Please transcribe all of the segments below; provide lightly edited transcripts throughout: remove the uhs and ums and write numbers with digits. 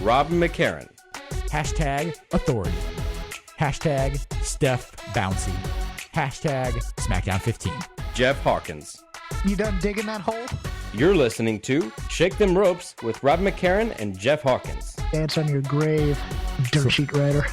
Robin McCarran. Hashtag authority. Hashtag Steph Bouncy. Hashtag SmackDown 15. Jeff Hawkins. You done digging that hole? You're listening to Shake Them Ropes with Robin McCarran and Jeff Hawkins. Dance on your grave, dirt sheet rider.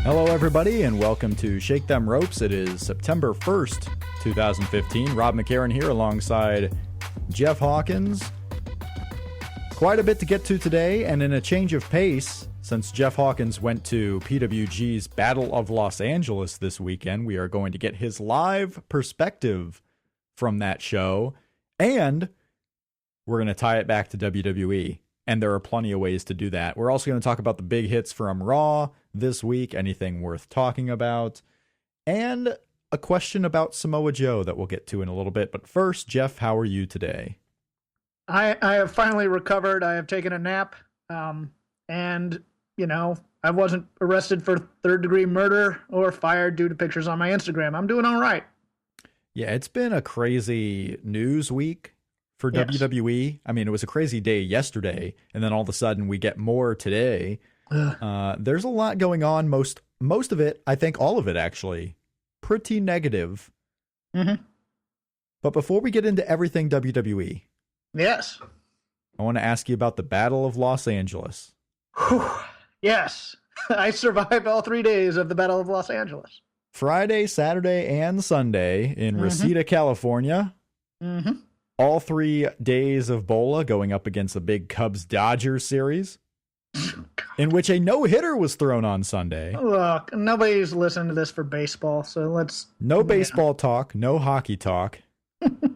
Hello, everybody, and welcome to Shake Them Ropes. It is September 1st, 2015. Rob McCarran here alongside Jeff Hawkins. Quite a bit to get to today, and in a change of pace, since Jeff Hawkins went to PWG's Battle of Los Angeles this weekend, we are going to get his live perspective from that show, and we're going to tie it back to WWE. And there are plenty of ways to do that. We're also going to talk about the big hits from Raw this week, anything worth talking about, and a question about Samoa Joe that we'll get to in a little bit. But first, Jeff, how are you today? I have finally recovered. I have taken a nap, and, you know, I wasn't arrested for third-degree murder or fired due to pictures on my Instagram. I'm doing all right. Yeah, it's been a crazy news week for Yes. WWE. I mean, it was a crazy day yesterday, and then all of a sudden we get more today. There's a lot going on. Most of it, I think all of it actually, pretty negative. Mm-hmm. But before we get into everything WWE, Yes. I want to ask you about the Battle of Los Angeles. Whew. Yes. I survived all 3 days of the Battle of Los Angeles. Friday, Saturday, and Sunday in Reseda, California. Mm-hmm. All 3 days of BOLA going up against the big Cubs-Dodgers series, in which a no-hitter was thrown on Sunday. Look, nobody's listening to this for baseball, so let's... No baseball talk, no hockey talk.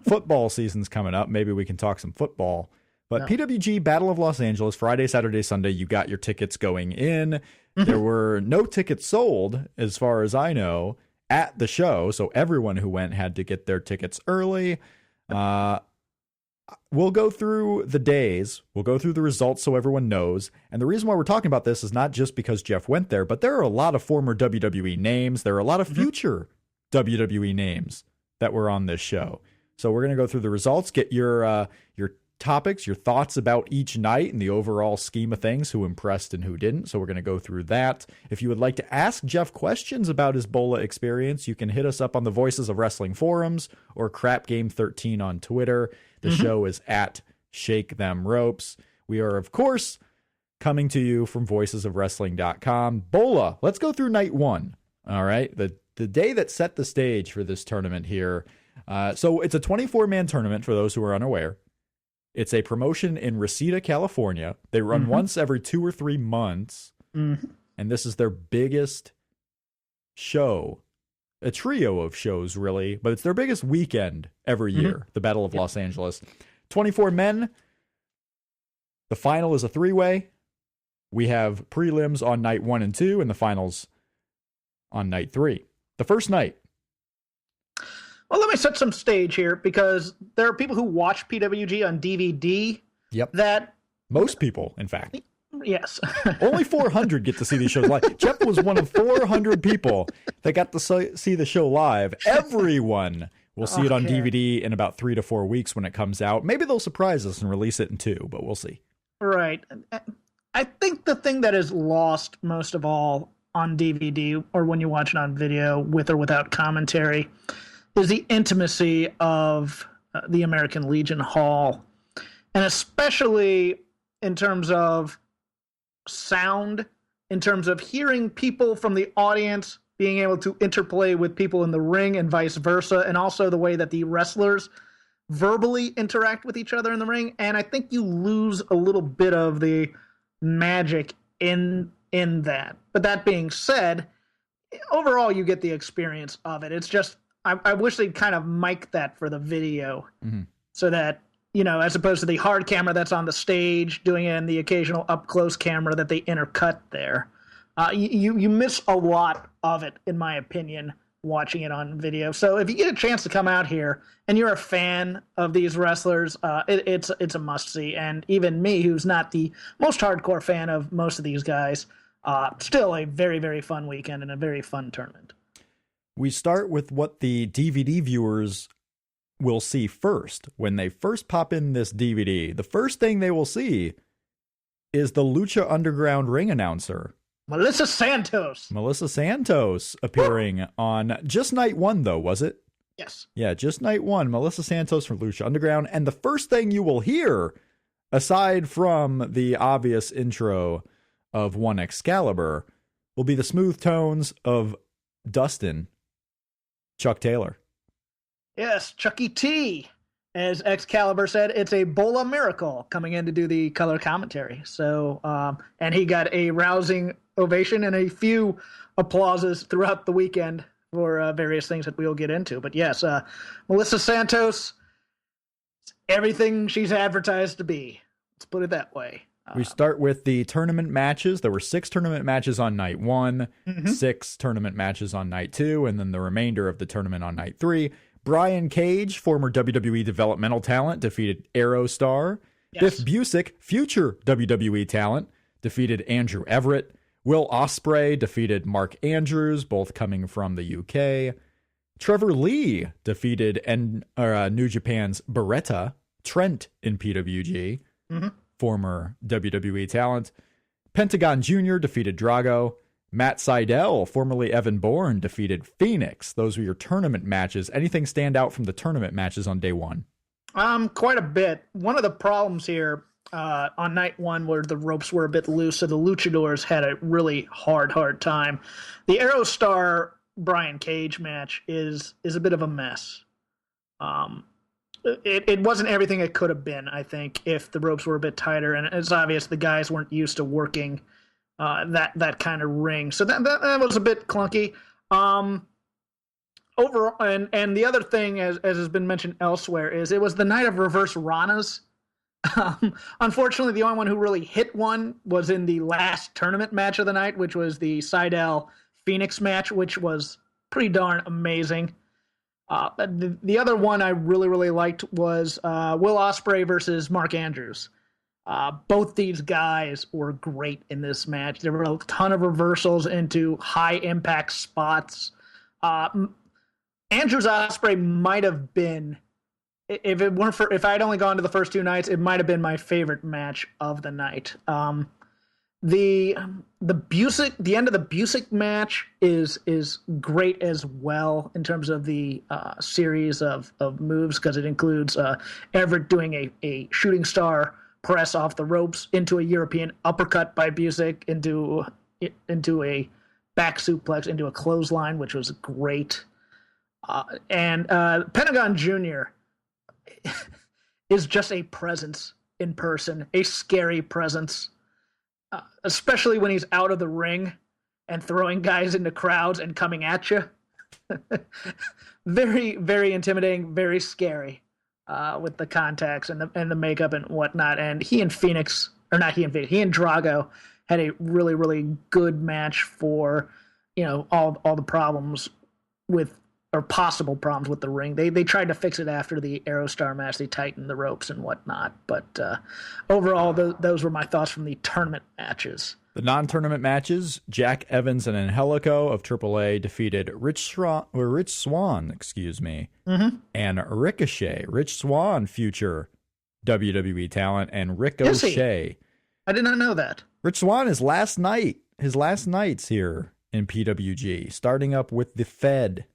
Football season's coming up. Maybe we can talk some football. But No. PWG Battle of Los Angeles, Friday, Saturday, Sunday, you got your tickets going in. There were no tickets sold, as far as I know, at the show, so everyone who went had to get their tickets early. We'll go through the days. We'll go through the results so everyone knows. And the reason why we're talking about this is not just because Jeff went there, but there are a lot of former WWE names. There are a lot of future WWE names that were on this show. So we're going to go through the results, get your topics, your thoughts about each night and the overall scheme of things, who impressed and who didn't. So we're going to go through that. If you would like to ask Jeff questions about his BOLA experience, you can hit us up on the Voices of Wrestling forums or Crap Game 13 on Twitter. The show is at Shake Them Ropes. We are, of course, coming to you from voicesofwrestling.com. BOLA, let's go through night one. All right. The day that set the stage for this tournament here. So it's a 24-man tournament for those who are unaware. It's a promotion in Reseda, California. They run once every 2 or 3 months. And this is their biggest show. A trio of shows, really, but it's their biggest weekend every year, the Battle of Los Angeles. 24 men. The final is a 3-way. We have prelims on night 1 and 2, and the finals on night 3. The first night. Well, let me set some stage here, because there are people who watch PWG on DVD. Yep. That... Most people, in fact. Yes. Only 400 get to see these shows live. Jeff was one of 400 people that got to see the show live. Everyone will see it on DVD in about 3 to 4 weeks when it comes out. Maybe they'll surprise us and release it in 2, but we'll see. Right. I think the thing that is lost most of all on DVD, or when you watch it on video with or without commentary, is the intimacy of the American Legion Hall. And especially in terms of sound, in terms of hearing people from the audience being able to interplay with people in the ring and vice versa, and also the way that the wrestlers verbally interact with each other in the ring. And I think you lose a little bit of the magic in that. But that being said, overall you get the experience of it. It's just, I wish they'd kind of mic that for the video, so that, you know, as opposed to the hard camera that's on the stage doing it and the occasional up-close camera that they intercut there. You miss a lot of it, in my opinion, watching it on video. So if you get a chance to come out here and you're a fan of these wrestlers, it's a must-see. And even me, who's not the most hardcore fan of most of these guys, still a very, very fun weekend and a very fun tournament. We start with what the DVD viewers will see first. When they first pop in this DVD, the first thing they will see is the Lucha Underground ring announcer, Melissa Santos. Melissa Santos, appearing on just night one, though, was it? Yes. Yeah, just night one. Melissa Santos from Lucha Underground. And the first thing you will hear, aside from the obvious intro of One Excalibur, will be the smooth tones of Dustin, Chuck Taylor. Yes, Chucky T. As Excalibur said, it's a BOLA miracle coming in to do the color commentary. So, and he got a rousing ovation and a few applauses throughout the weekend for various things that we'll get into. But yes, Melissa Santos, everything she's advertised to be. Let's put it that way. We start with the tournament matches. There were 6 tournament matches on night 1, 6 tournament matches on night 2, and then the remainder of the tournament on night 3. Brian Cage, former WWE developmental talent, defeated Aerostar. Yes. Biff Busick, future WWE talent, defeated Andrew Everett. Will Ospreay defeated Mark Andrews, both coming from the UK. Trevor Lee defeated New Japan's Beretta, Trent in PWG, former WWE talent. Pentagon Jr. defeated Drago. Matt Sydal, formerly Evan Bourne, defeated Phoenix. Those were your tournament matches. Anything stand out from the tournament matches on day 1? Quite a bit. One of the problems here on night 1 where the ropes were a bit loose, so the luchadors had a really hard time. The Aerostar Brian Cage match is a bit of a mess. It wasn't everything it could have been, I think, if the ropes were a bit tighter, and it's obvious the guys weren't used to working that kind of ring. So that was a bit clunky. Overall, and the other thing, as has been mentioned elsewhere, is it was the night of reverse Ranas. Unfortunately, the only one who really hit one was in the last tournament match of the night, which was the Sydal Phoenix match, which was pretty darn amazing. The other one I really liked was Will Ospreay versus Mark Andrews. Both these guys were great in this match. There were a ton of reversals into high impact spots. Andrews Ospreay might have been, if I had only gone to the first 2 nights, it might have been my favorite match of the night. The end of the Busick match is great as well in terms of the series of moves, because it includes Everett doing a shooting star press off the ropes into a European uppercut by Busick into a back suplex into a clothesline, which was great. And Pentagon Jr. is just a presence in person, a scary presence, especially when he's out of the ring and throwing guys into crowds and coming at you. Very, very intimidating, very scary. With the contacts and the makeup and whatnot, and he and Drago had a really good match for all the problems with, or possible problems with, the ring. They tried to fix it after the Aerostar match. They tightened the ropes and whatnot, but overall those were my thoughts from the tournament matches. The non-tournament matches, Jack Evans and Angelico of AAA defeated Rich Swann, and Ricochet. Rich Swann, future WWE talent, and Ricochet. I did not know that. Rich Swann is his last nights here in PWG, starting up with the Fed,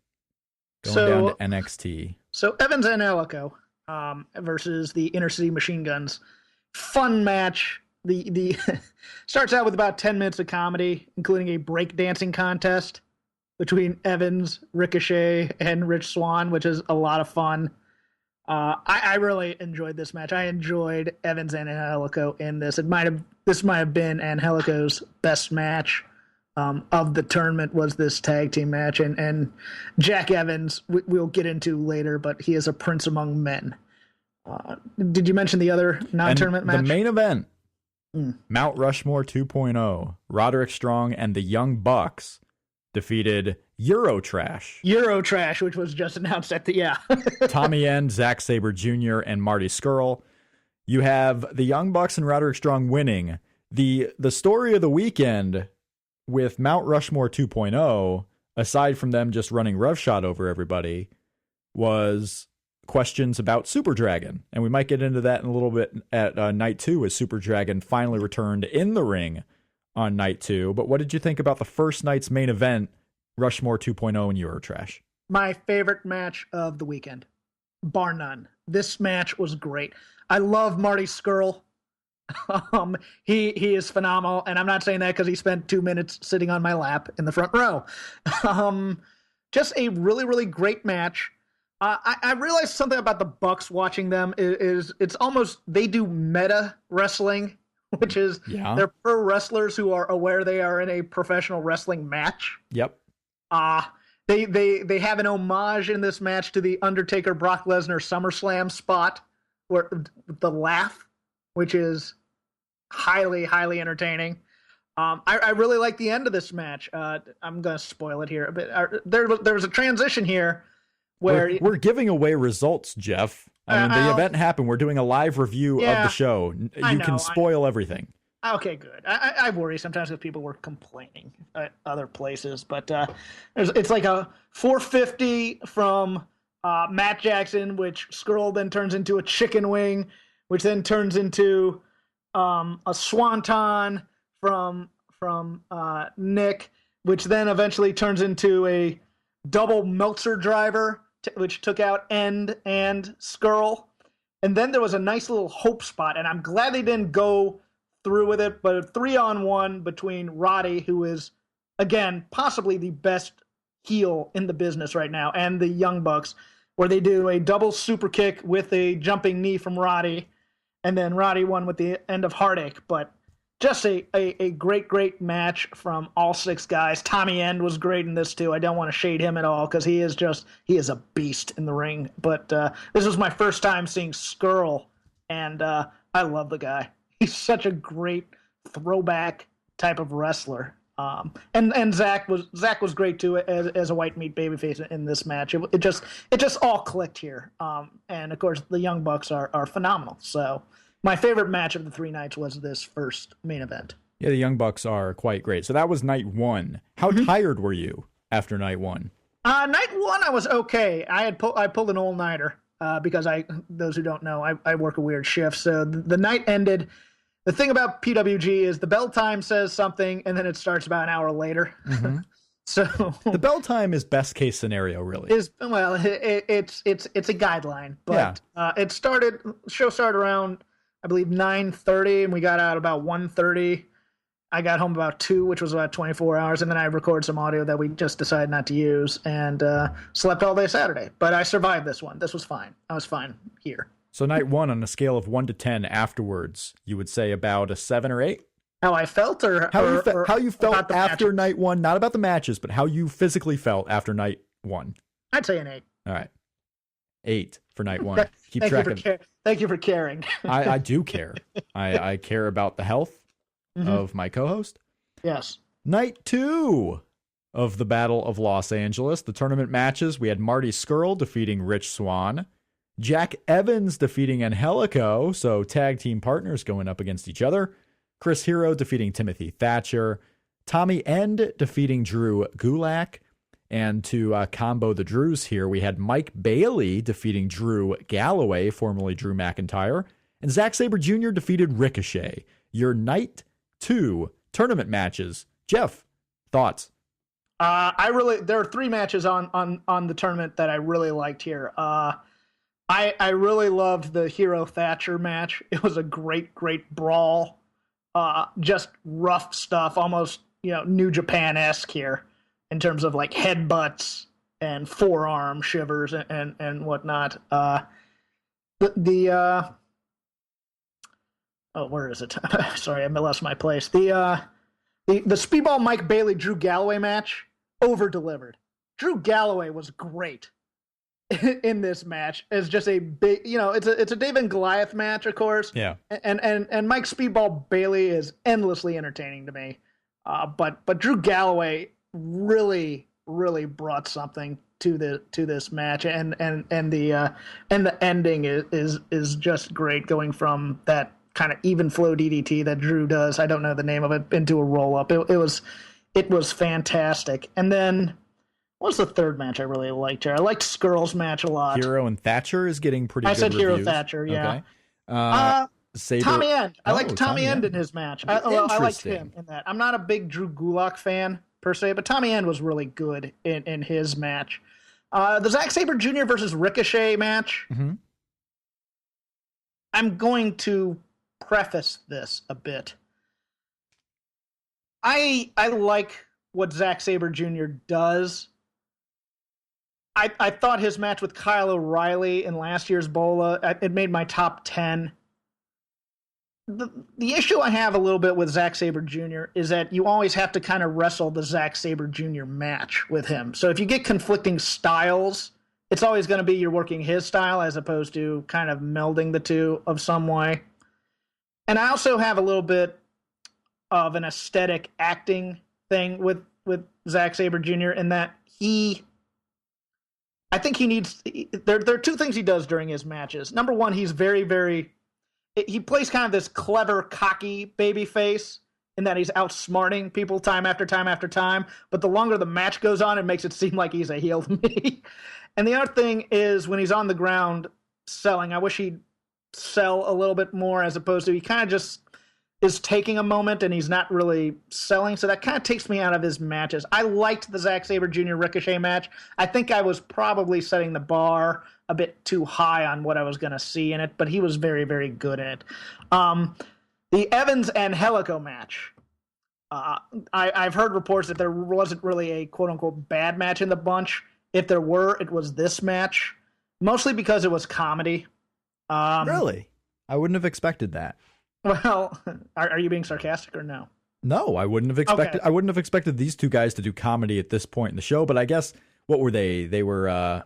going down to NXT. So Evans and Angelico versus the Inner City Machine Guns. Fun match. The starts out with about 10 minutes of comedy, including a breakdancing contest between Evans, Ricochet, and Rich Swann, which is a lot of fun. I really enjoyed this match. I enjoyed Evans and Angelico in this. This might have been Angelico's best match of the tournament, was this tag team match. And Jack Evans, we'll get into later, but he is a prince among men. Did you mention the other non-tournament match? The main event. Mount Rushmore 2.0, Roderick Strong and the Young Bucks defeated Eurotrash, which was just announced at the Tommy End, Zack Sabre Jr., and Marty Scurll. You have the Young Bucks and Roderick Strong winning. The story of the weekend with Mount Rushmore 2.0, aside from them just running roughshod over everybody, was questions about Super Dragon. And we might get into that in a little bit at night 2 as Super Dragon finally returned in the ring on night 2. But what did you think about the first night's main event, Rushmore 2.0 and Eurotrash? My favorite match of the weekend, bar none. This match was great. I love Marty Scurll. He is phenomenal, and I'm not saying that because he spent 2 minutes sitting on my lap in the front row. Just a really, really great match. I realized something about the Bucks watching them is it's almost, they do meta wrestling, which is they're pro wrestlers who are aware they are in a professional wrestling match. Yep. They have an homage in this match to the Undertaker Brock Lesnar SummerSlam spot where the laugh, which is highly, highly entertaining. I really like the end of this match. I'm going to spoil it here a bit. There was a transition here where we're giving away results, Jeff. I mean, the event happened. We're doing a live review of the show. You can spoil everything. Okay, good. I worry sometimes if people were complaining at other places, but it's like a 450 from Matt Jackson, which Scurll then turns into a chicken wing, which then turns into a swanton from Nick, which then eventually turns into a double Meltzer driver, which took out End and Scurll. And then there was a nice little hope spot, and I'm glad they didn't go through with it, but a 3-on-1 between Roddy, who is, again, possibly the best heel in the business right now, and the Young Bucks, where they do a double super kick with a jumping knee from Roddy, and then Roddy won with the end of Heartache. But just a great, great match from all 6 guys. Tommy End was great in this too. I don't want to shade him at all because he is a beast in the ring. But this was my first time seeing Scurll, and I love the guy. He's such a great throwback type of wrestler. And Zach was great too as a white meat babyface in this match. It just all clicked here. And of course the Young Bucks are phenomenal. So my favorite match of the 3 nights was this first main event. Yeah, the Young Bucks are quite great. So that was night 1. How tired were you after night 1? Night 1 I was okay. I pulled an all-nighter because those who don't know, I work a weird shift. So the night ended. The thing about PWG is the bell time says something, and then it starts about an hour later. Mm-hmm. So the bell time is best case scenario, really. It's a guideline, but show started around, I believe, 9:30, and we got out about 1:30. I got home about 2, which was about 24 hours, and then I recorded some audio that we just decided not to use, and slept all day Saturday. But I survived this one. This was fine. I was fine here. So night 1 on a scale of 1 to 10 afterwards, you would say about a 7 or 8? How I felt how you felt after night 1, not about the matches, but how you physically felt after night 1. I'd say an 8. All right. 8 for night 1. Keep track of it. Thank you for caring. I do care. I care about the health of my co-host. Yes. Night 2 of the Battle of Los Angeles. The tournament matches, we had Marty Scurll defeating Rich Swann. Jack Evans defeating Angelico, so tag team partners going up against each other. Chris Hero defeating Timothy Thatcher. Tommy End defeating Drew Gulak. And to combo the Drews here, we had Mike Bailey defeating Drew Galloway, formerly Drew McIntyre. And Zack Sabre Jr. defeated Ricochet. Your night 2 tournament matches. Jeff, thoughts? There are 3 matches on the tournament that I really liked here. I really loved the Hero Thatcher match. It was a great, great brawl. Just rough stuff, almost, New Japan-esque here in terms of like headbutts and forearm shivers and whatnot. Where is it? Sorry, I lost my place. The Speedball Mike Bailey Drew Galloway match over-delivered. Drew Galloway was great in this match as just a big, it's a David and Goliath match, of course. Yeah. And Mike Speedball Bailey is endlessly entertaining to me. But Drew Galloway really, really brought something to this match, and the ending is just great, going from that kind of even flow DDT that Drew does, I don't know the name of it, into a roll up. It was fantastic. And then What was the third match I really liked here? I liked Skrull's match a lot. Hero and Thatcher is getting pretty good reviews. Hero Thatcher, yeah. Okay. Saber. Tommy End. I liked Tommy End in his match. I liked him in that. I'm not a big Drew Gulak fan, per se, but Tommy End was really good in his match. The Zack Sabre Jr. versus Ricochet match. Mm-hmm. I'm going to preface this a bit. I like what Zack Sabre Jr. does. I thought his match with Kyle O'Reilly in last year's Bola, it made my top 10. The issue I have a little bit with Zack Sabre Jr. is that you always have to kind of wrestle the Zack Sabre Jr. match with him. So if you get conflicting styles, it's always going to be you're working his style as opposed to kind of melding the two of some way. And I also have a little bit of an aesthetic acting thing with Zack Sabre Jr. in that I think he needs. There are two things he does during his matches. Number one, he's very, very. He plays kind of this clever, cocky baby face in that he's outsmarting people time after time after time. But the longer the match goes on, it makes it seem like he's a heel to me. And the other thing is when he's on the ground selling, I wish he'd sell a little bit more as opposed to he kind of just is taking a moment and he's not really selling. So that kind of takes me out of his matches. I liked the Zack Sabre Jr. Ricochet match. I think I was probably setting the bar a bit too high on what I was going to see in it, but he was very, very good in it. The Evans and Angelico match. I've heard reports that there wasn't really a quote-unquote bad match in the bunch. If there were, it was this match, mostly because it was comedy. Really? I wouldn't have expected that. Well, are you being sarcastic or no? No, I wouldn't have expected. Okay. I wouldn't have expected these two guys to do comedy at this point in the show. But I guess what were they? They were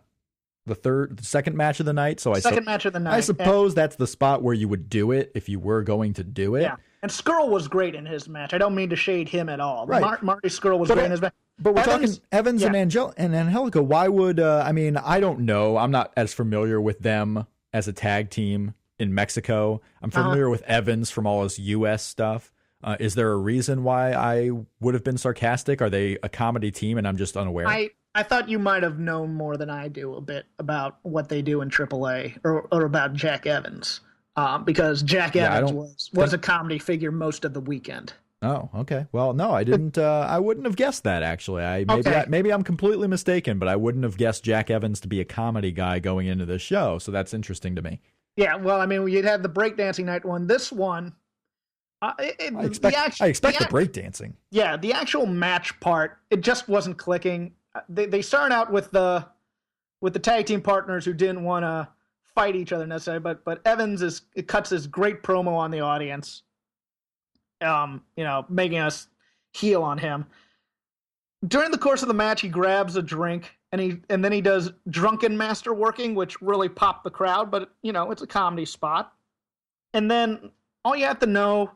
the second match of the night. So second match of the night. I suppose that's the spot where you would do it if you were going to do it. Yeah, and Skrull was great in his match. I don't mean to shade him at all. Right. Marty Skrull was great in his match. But we're talking Evans and Angelico. Why would I mean? I don't know. I'm not as familiar with them as a tag team in Mexico. I'm familiar with Evans from all his U.S. stuff. Is there a reason why I would have been sarcastic? Are they a comedy team and I'm just unaware? I thought you might have known more than I do a bit about what they do in AAA or about Jack Evans, because Jack Evans was a comedy figure most of the weekend. Oh, okay. Well, no, I didn't. I wouldn't have guessed that actually. Maybe I'm completely mistaken, but I wouldn't have guessed Jack Evans to be a comedy guy going into this show. So that's interesting to me. Yeah, well, I mean, you'd have the breakdancing night one. This one, I expect the breakdancing. Yeah, the actual match part, it just wasn't clicking. They started out with the tag team partners who didn't want to fight each other necessarily, but Evans cuts this great promo on the audience, making us heel on him. During the course of the match, he grabs a drink and then he does drunken master working, which really popped the crowd, but it's a comedy spot. And then all you have to know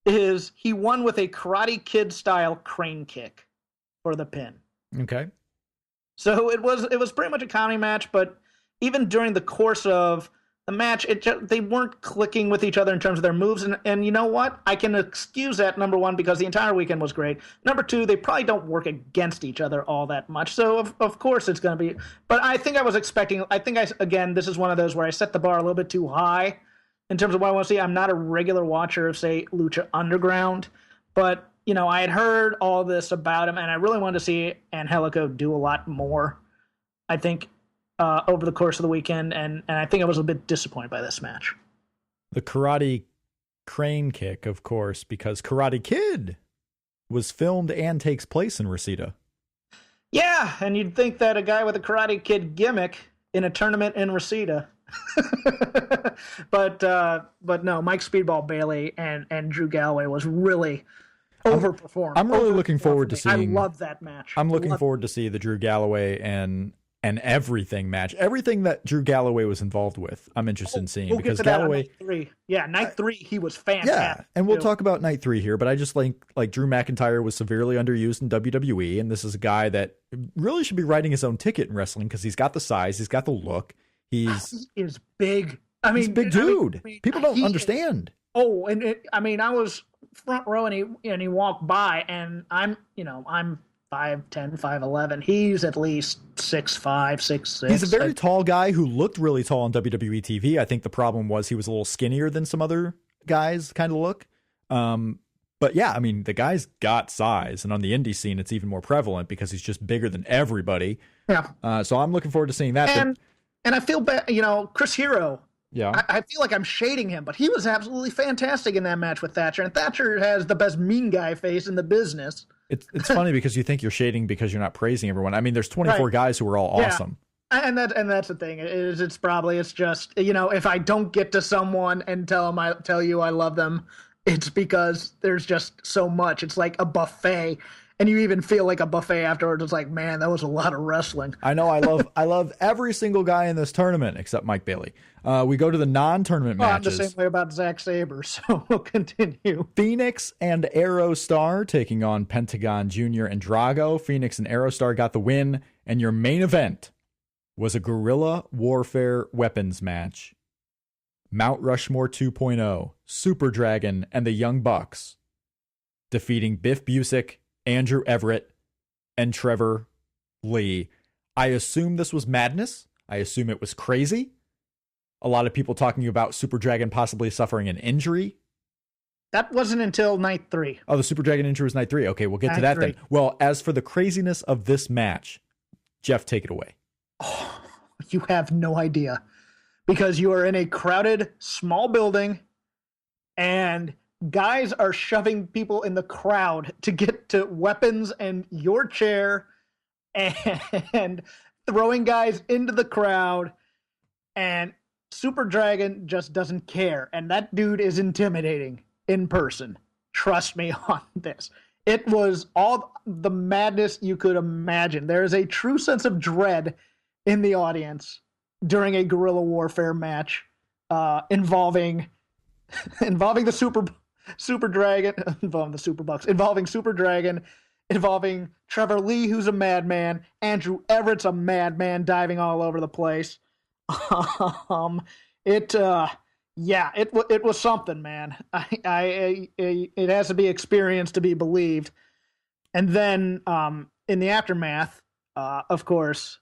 is he won with a Karate Kid style crane kick for the pin. Okay. So it was pretty much a comedy match, but even during the course of the match, they weren't clicking with each other in terms of their moves. And you know what? I can excuse that, number one, because the entire weekend was great. Number two, they probably don't work against each other all that much. So, of course, it's going to be. But I think I was expecting. Again, this is one of those where I set the bar a little bit too high in terms of what I want to see. I'm not a regular watcher of, say, Lucha Underground. But, I had heard all this about him, and I really wanted to see Angelico do a lot more, I think, over the course of the weekend, and I think I was a bit disappointed by this match. The Karate crane kick, of course, because Karate Kid was filmed and takes place in Reseda. Yeah, and you'd think that a guy with a Karate Kid gimmick in a tournament in Reseda. but no, Mike Speedball Bailey and Drew Galloway was really overperformed. I'm really looking forward to seeing. I love that match. I'm looking forward to see the Drew Galloway and everything match. Everything that Drew Galloway was involved with, I'm interested in seeing, because Galloway. Night three, he was fantastic. Yeah, and we'll talk about night 3 here, but I just like Drew McIntyre was severely underused in WWE, and this is a guy that really should be writing his own ticket in wrestling because he's got the size, he's got the look, he is big. I mean, he's a big dude. People don't understand. I was front row and he walked by, and I'm 5'10", 5'11". He's at least 6'5", 6'6". He's a very tall guy who looked really tall on WWE TV. I think the problem was he was a little skinnier than some other guys kind of look. But yeah, I mean, the guy's got size, and on the indie scene, it's even more prevalent because he's just bigger than everybody. Yeah. So I'm looking forward to seeing that. And I feel bad, Chris Hero. Yeah. I feel like I'm shading him, but he was absolutely fantastic in that match with Thatcher. And Thatcher has the best mean guy face in the business. It's funny because you think you're shading because you're not praising everyone. I mean, there's 24 guys who are all awesome. And that's the thing. It's just, if I don't get to someone and tell you I love them, it's because there's just so much. It's like a buffet. And you even feel like a buffet afterwards. It's like, man, that was a lot of wrestling. I know. I love every single guy in this tournament except Mike Bailey. We go to the non-tournament matches. I'm the same way about Zack Sabre, so we'll continue. Phoenix and Aerostar taking on Pentagon Jr. and Drago. Phoenix and Aerostar got the win, and your main event was a guerrilla warfare weapons match. Mount Rushmore 2.0, Super Dragon, and the Young Bucks defeating Biff Busick, Andrew Everett, and Trevor Lee. I assume this was madness. I assume it was crazy. A lot of people talking about Super Dragon possibly suffering an injury. That wasn't until night 3. Oh, the Super Dragon injury was night 3. Okay, we'll get to that then. Well, as for the craziness of this match, Jeff, take it away. Oh, you have no idea. Because you are in a crowded, small building, and guys are shoving people in the crowd to get to weapons and your chair and throwing guys into the crowd, and Super Dragon just doesn't care. And that dude is intimidating in person. Trust me on this. It was all the madness you could imagine. There is a true sense of dread in the audience during a guerrilla warfare match involving the Super Dragon, involving the Super Bucks, involving Super Dragon, involving Trevor Lee, who's a madman, Andrew Everett's a madman, diving all over the place. It was something, man. It has to be experienced to be believed. And then in the aftermath, of course,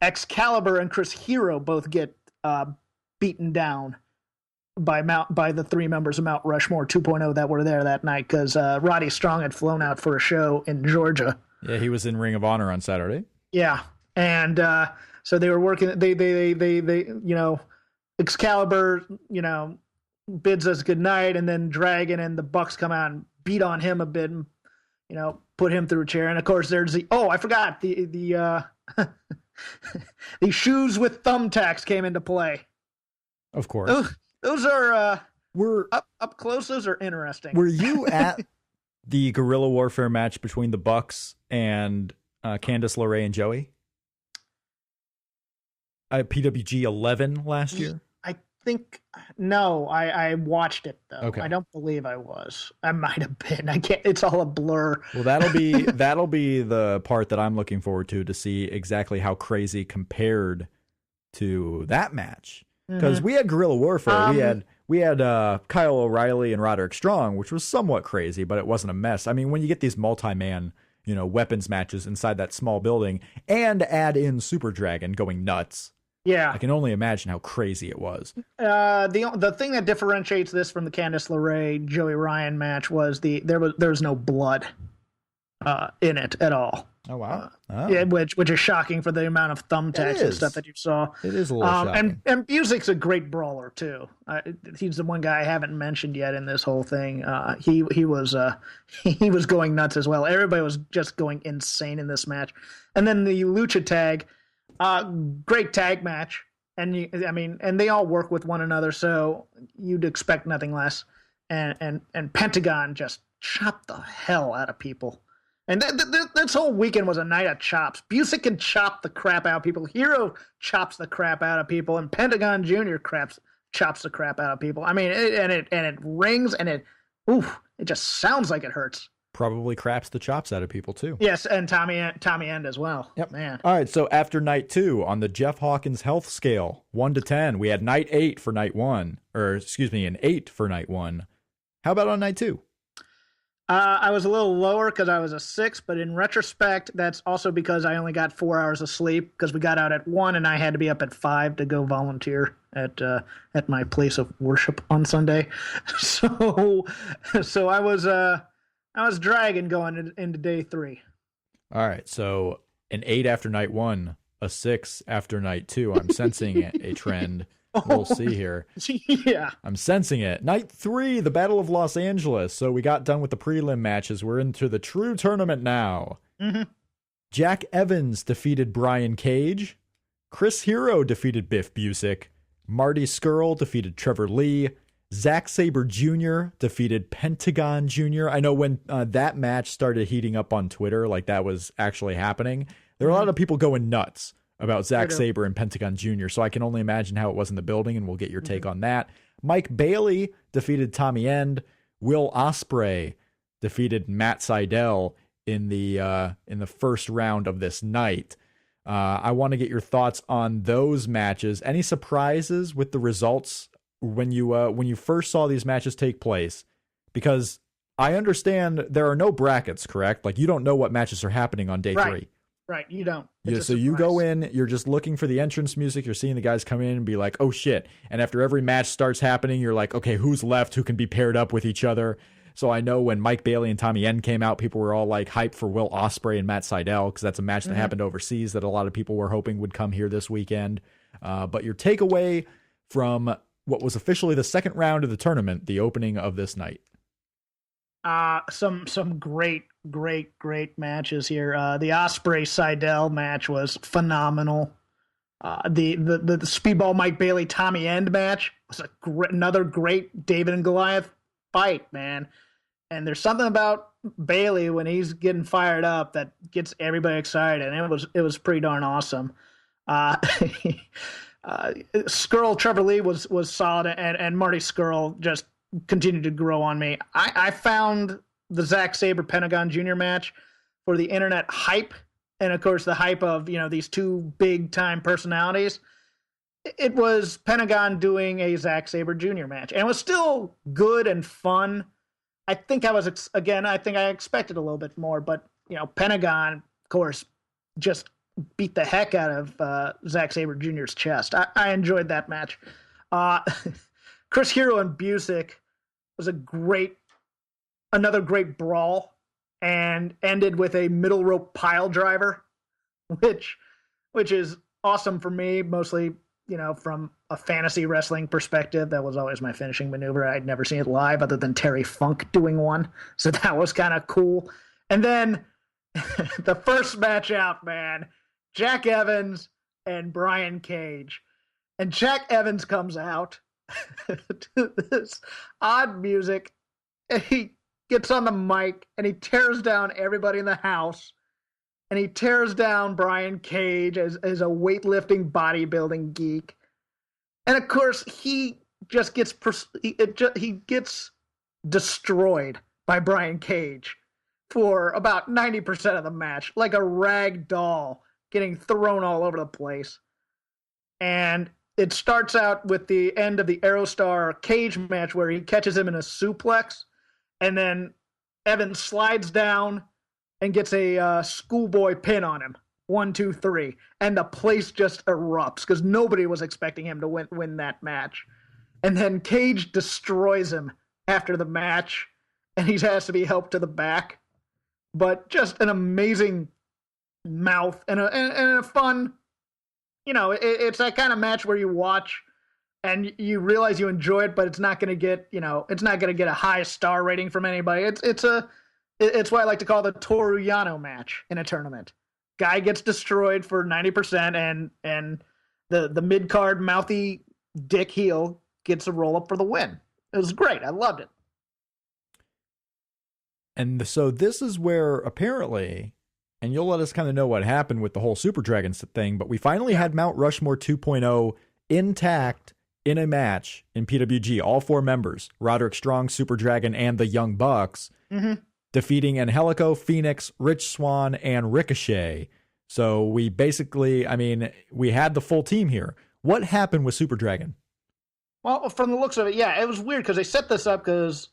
Excalibur and Chris Hero both get beaten down by the 3 members of Mount Rushmore 2.0 that were there that night, because Roddy Strong had flown out for a show in Georgia. Yeah, he was in Ring of Honor on Saturday. Yeah, and so they were working. They Excalibur, bids us goodnight, and then Dragon and the Bucks come out and beat on him a bit, and put him through a chair. And of course, there's I forgot the the shoes with thumbtacks came into play. Of course. Those are were up close. Those are interesting. Were you at the guerrilla warfare match between the Bucks and Candice LeRae and Joey? PWG 11 last year? I think no. I watched it though. Okay. I don't believe I was. I might have been. I can't. It's all a blur. Well, that'll be the part that I'm looking forward to see exactly how crazy compared to that match. Because we had guerrilla warfare. We had Kyle O'Reilly and Roderick Strong, which was somewhat crazy, but it wasn't a mess. I mean, when you get these multi-man, weapons matches inside that small building and add in Super Dragon going nuts. Yeah, I can only imagine how crazy it was. The thing that differentiates this from the Candice LeRae Joey Ryan match was there was no blood in it at all. Oh wow! Yeah, which is shocking for the amount of thumbtacks and stuff that you saw. It is a little shocking. And Busick's a great brawler too. He's the one guy I haven't mentioned yet in this whole thing. He was going nuts as well. Everybody was just going insane in this match. And then the Lucha Tag, great tag match. And and they all work with one another, so you'd expect nothing less. And Pentagon just chopped the hell out of people. And this whole weekend was a night of chops. Busick can chop the crap out of people. Hero chops the crap out of people, and Pentagon Jr. chops the crap out of people. I mean, it rings, and it just sounds like it hurts. Probably craps the chops out of people too. Yes, and Tommy End as well. Yep, man. All right, so after night 2 on the Jeff Hawkins health scale, 1 to 10, we had night 8 for night 1, or excuse me, an 8 for night 1. How about on night 2? I was a little lower because I was a 6, but in retrospect, that's also because I only got 4 hours of sleep because we got out at 1 and I had to be up at 5 to go volunteer at my place of worship on Sunday. So I was dragging going into day 3. All right, so an 8 after night 1, a 6 after night 2. I'm sensing a trend. We'll see here. Yeah. I'm sensing it. Night 3, the Battle of Los Angeles. So we got done with the prelim matches. We're into the true tournament now. Mm-hmm. Jack Evans defeated Brian Cage. Chris Hero defeated Biff Busick. Marty Scurll defeated Trevor Lee. Zack Sabre Jr. defeated Pentagon Jr. I know when that match started heating up on Twitter, like that was actually happening, there were a lot of people going nuts about Zack Sabre and Pentagon Jr., so I can only imagine how it was in the building, and we'll get your take on that. Mike Bailey defeated Tommy End. Will Ospreay defeated Matt Sydal in the first round of this night. I want to get your thoughts on those matches. Any surprises with the results when you first saw these matches take place? Because I understand there are no brackets, correct? Like, you don't know what matches are happening on day 3. Right, you don't. Yeah, so you go in, you're just looking for the entrance music, you're seeing the guys come in and be like, oh shit. And after every match starts happening, you're like, okay, who's left, who can be paired up with each other? So I know when Mike Bailey and Tommy End came out, people were all like hyped for Will Ospreay and Matt Sydal, because that's a match that happened overseas that a lot of people were hoping would come here this weekend. But your takeaway from what was officially the second round of the tournament, the opening of this night. Some great matches here. The Ospreay Sydal match was phenomenal. The Speedball Mike Bailey Tommy End match was another great David and Goliath fight, man. And there's something about Bailey when he's getting fired up that gets everybody excited, and it was pretty darn awesome. Scurll Trevor Lee was solid, and Marty Scurll just continued to grow on me. I found the Zack Sabre Pentagon Jr. match for the internet hype, and of course the hype of these two big time personalities. It was Pentagon doing a Zack Sabre Jr. match, and it was still good and fun. I think I expected a little bit more, but Pentagon, of course, just beat the heck out of Zack Sabre Jr.'s chest. I enjoyed that match. Chris Hero and Busick was another great brawl, and ended with a middle rope pile driver, which is awesome for me, mostly from a fantasy wrestling perspective. That was always my finishing maneuver. I'd never seen it live other than Terry Funk doing one, so that was kind of cool. And then the first match out, man, Jack Evans and Brian Cage. And Jack Evans comes out to this odd music, and he gets on the mic and he tears down everybody in the house, and he tears down Brian Cage as a weightlifting bodybuilding geek. And of course he just gets he gets destroyed by Brian Cage for about 90% of the match, like a rag doll getting thrown all over the place. And it starts out with the end of the Aerostar Cage match where he catches him in a suplex, and then Evans slides down and gets a schoolboy pin on him. 1, 2, 3. And the place just erupts because nobody was expecting him to win that match. And then Cage destroys him after the match, and he has to be helped to the back. But just an amazing mouth and a fun, it's that kind of match where you watch and you realize you enjoy it, but it's not going to get, a high star rating from anybody. It's what I like to call the Toru Yano match in a tournament. Guy gets destroyed for 90%, and the mid-card mouthy dick heel gets a roll-up for the win. It was great. I loved it. And so this is where apparently, and you'll let us kind of know what happened with the whole Super Dragons thing, but we finally had Mount Rushmore 2.0 intact in a match in PWG. All 4 members, Roderick Strong, Super Dragon, and the Young Bucks, defeating Angelico, Phoenix, Rich Swann, and Ricochet. So we basically, we had the full team here. What happened with Super Dragon? Well, from the looks of it, yeah, it was weird because they set this up because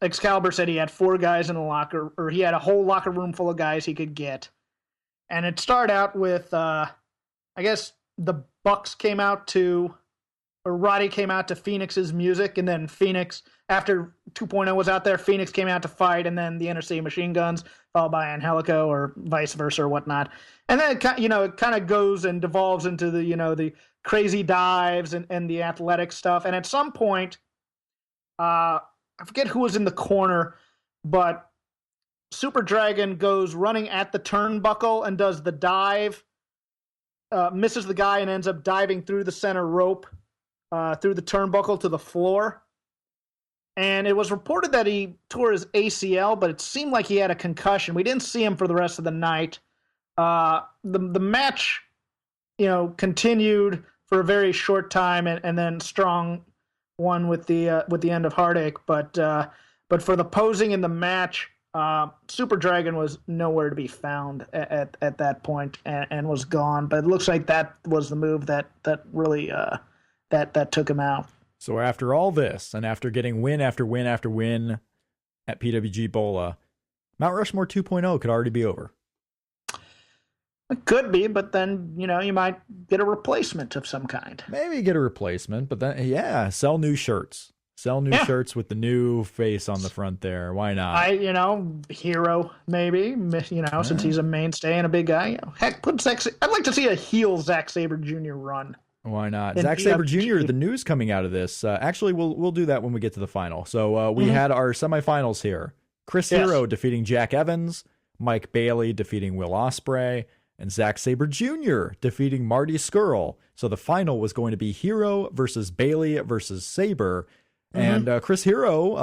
Excalibur said he had 4 guys in the locker, or he had a whole locker room full of guys he could get, and it started out with, I guess the Bucks came out to, or Roddy came out to Phoenix's music, and then Phoenix, after 2.0 was out there, Phoenix came out to fight, and then the Inner City Machine Guns, followed by Angelico, or vice versa, or whatnot. And then it kind of goes and devolves into the, the crazy dives and the athletic stuff. And at some point, I forget who was in the corner, but Super Dragon goes running at the turnbuckle and does the dive, misses the guy and ends up diving through the center rope, through the turnbuckle to the floor. And it was reported that he tore his ACL, but it seemed like he had a concussion. We didn't see him for the rest of the night. The match, continued for a very short time, and then Strong won with the end of Heartache. But for the posing in the match, Super Dragon was nowhere to be found at that point and was gone. But it looks like that was the move that really that took him out. So after all this, and after getting win after win after win at PWG BOLA, Mount Rushmore 2.0 could already be over. It could be, but then, you might get a replacement of some kind. Maybe get a replacement, but then, sell new shirts. Sell new shirts with the new face on the front there. Why not? Hero, maybe, since he's a mainstay and a big guy. Heck, I'd like to see a heel Zack Sabre Jr. run. Why not? Zack Sabre Jr., the news coming out of this. Actually, we'll do that when we get to the final. So we had our semifinals here. Chris Hero defeating Jack Evans, Mike Bailey defeating Will Ospreay, and Zack Sabre Jr. defeating Marty Scurll. So the final was going to be Hero versus Bailey versus Sabre. And Chris Hero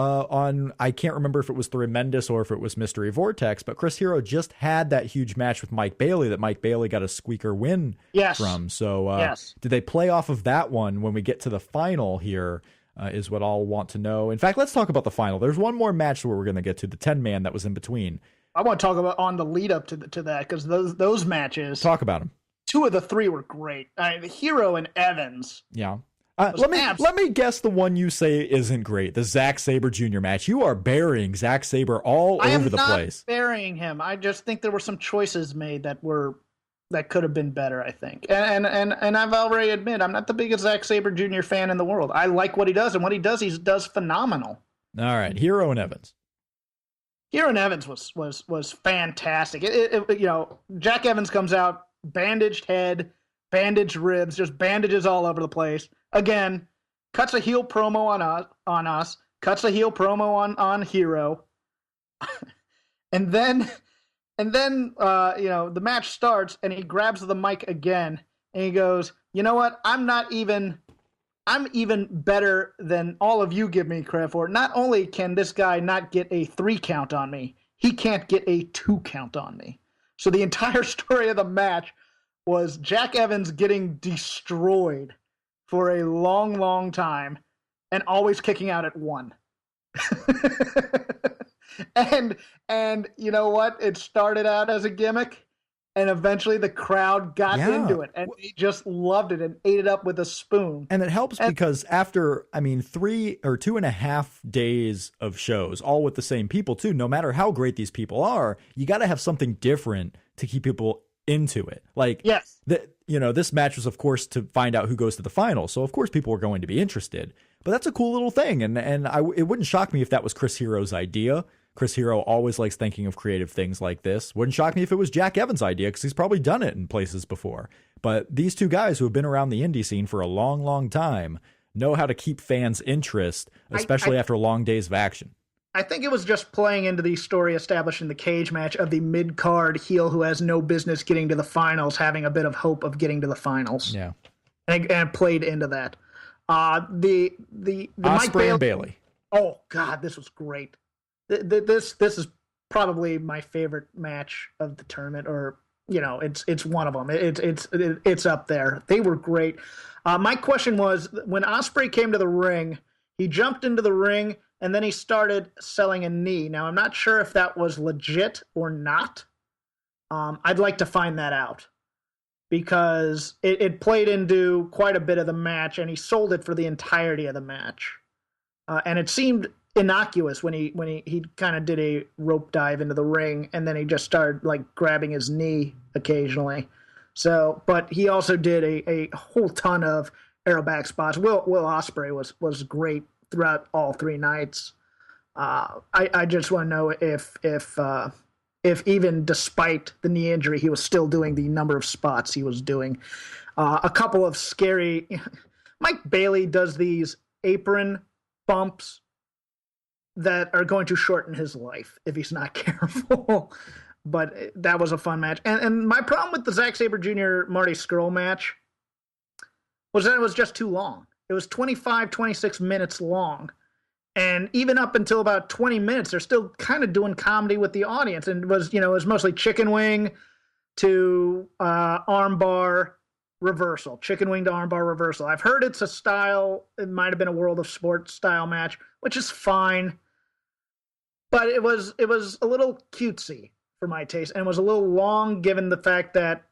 I can't remember if it was Tremendous or if it was Mystery Vortex, but Chris Hero just had that huge match with Mike Bailey that Mike Bailey got a squeaker win from. So did they play off of that one when we get to the final here is what I'll want to know. In fact, let's talk about the final. There's one more match where we're going to get to, the 10-man that was in between. I want to talk about on the lead up to that, because those matches. Talk about them. 2 of the 3 were great. The Hero and Evans. Yeah. Let me guess the one you say isn't great, the Zack Sabre Jr. match. You are burying Zack Sabre all over the place. I am not burying him. I just think there were some choices made that could have been better, I think. And I've already admitted I'm not the biggest Zack Sabre Jr. fan in the world. I like what he does, and what he does phenomenal. All right, Hero and Evans. Hero and Evans was fantastic. Jack Evans comes out, bandaged head, bandaged ribs, just bandages all over the place. Again, cuts a heel promo on us, cuts a heel promo on Hero, and then the match starts, and he grabs the mic again, and he goes, "You know what? I'm even better than all of you give me credit for. Not only can this guy not get a 3 count on me, he can't get a 2 count on me." So the entire story of the match was Jack Evans getting destroyed for a long, long time and always kicking out at 1. and you know what? It started out as a gimmick, and eventually the crowd got into it, and they just loved it and ate it up with a spoon. And it helps because after, 3 or 2.5 days of shows, all with the same people too, no matter how great these people are, you got to have something different to keep people into it. This match was, of course, to find out who goes to the final. So, of course, people were going to be interested. But that's a cool little thing. And it wouldn't shock me if that was Chris Hero's idea. Chris Hero always likes thinking of creative things like this. Wouldn't shock me if it was Jack Evans' idea, because he's probably done it in places before. But these 2 guys who have been around the indie scene for a long, long time know how to keep fans' interest, especially after long days of action. I think it was just playing into the story establishing the cage match of the mid-card heel who has no business getting to the finals, having a bit of hope of getting to the finals. Yeah. And it played into that. The Mike Bailey. Oh, God, this was great. This is probably my favorite match of the tournament, or it's one of them. It's up there. They were great. My question was, when Ospreay came to the ring, he jumped into the ring and then he started selling a knee. Now I'm not sure if that was legit or not. I'd like to find that out. because it played into quite a bit of the match, and he sold it for the entirety of the match. And it seemed innocuous when he kind of did a rope dive into the ring, and then he just started like grabbing his knee occasionally. So, but he also did a whole ton of arrow back spots. Will Ospreay was great throughout all 3 nights. I just want to know if even despite the knee injury, he was still doing the number of spots he was doing. A couple of scary. Mike Bailey does these apron bumps that are going to shorten his life if he's not careful. But that was a fun match. And my problem with the Zack Sabre Jr. Marty Scurll match was that it was just too long. It was 25, 26 minutes long. And even up until about 20 minutes, they're still kind of doing comedy with the audience. And it was mostly chicken wing to armbar reversal. Chicken wing to armbar reversal. I've heard it's a style, it might have been a World of Sport style match, which is fine. But it was a little cutesy for my taste, and was a little long given the fact that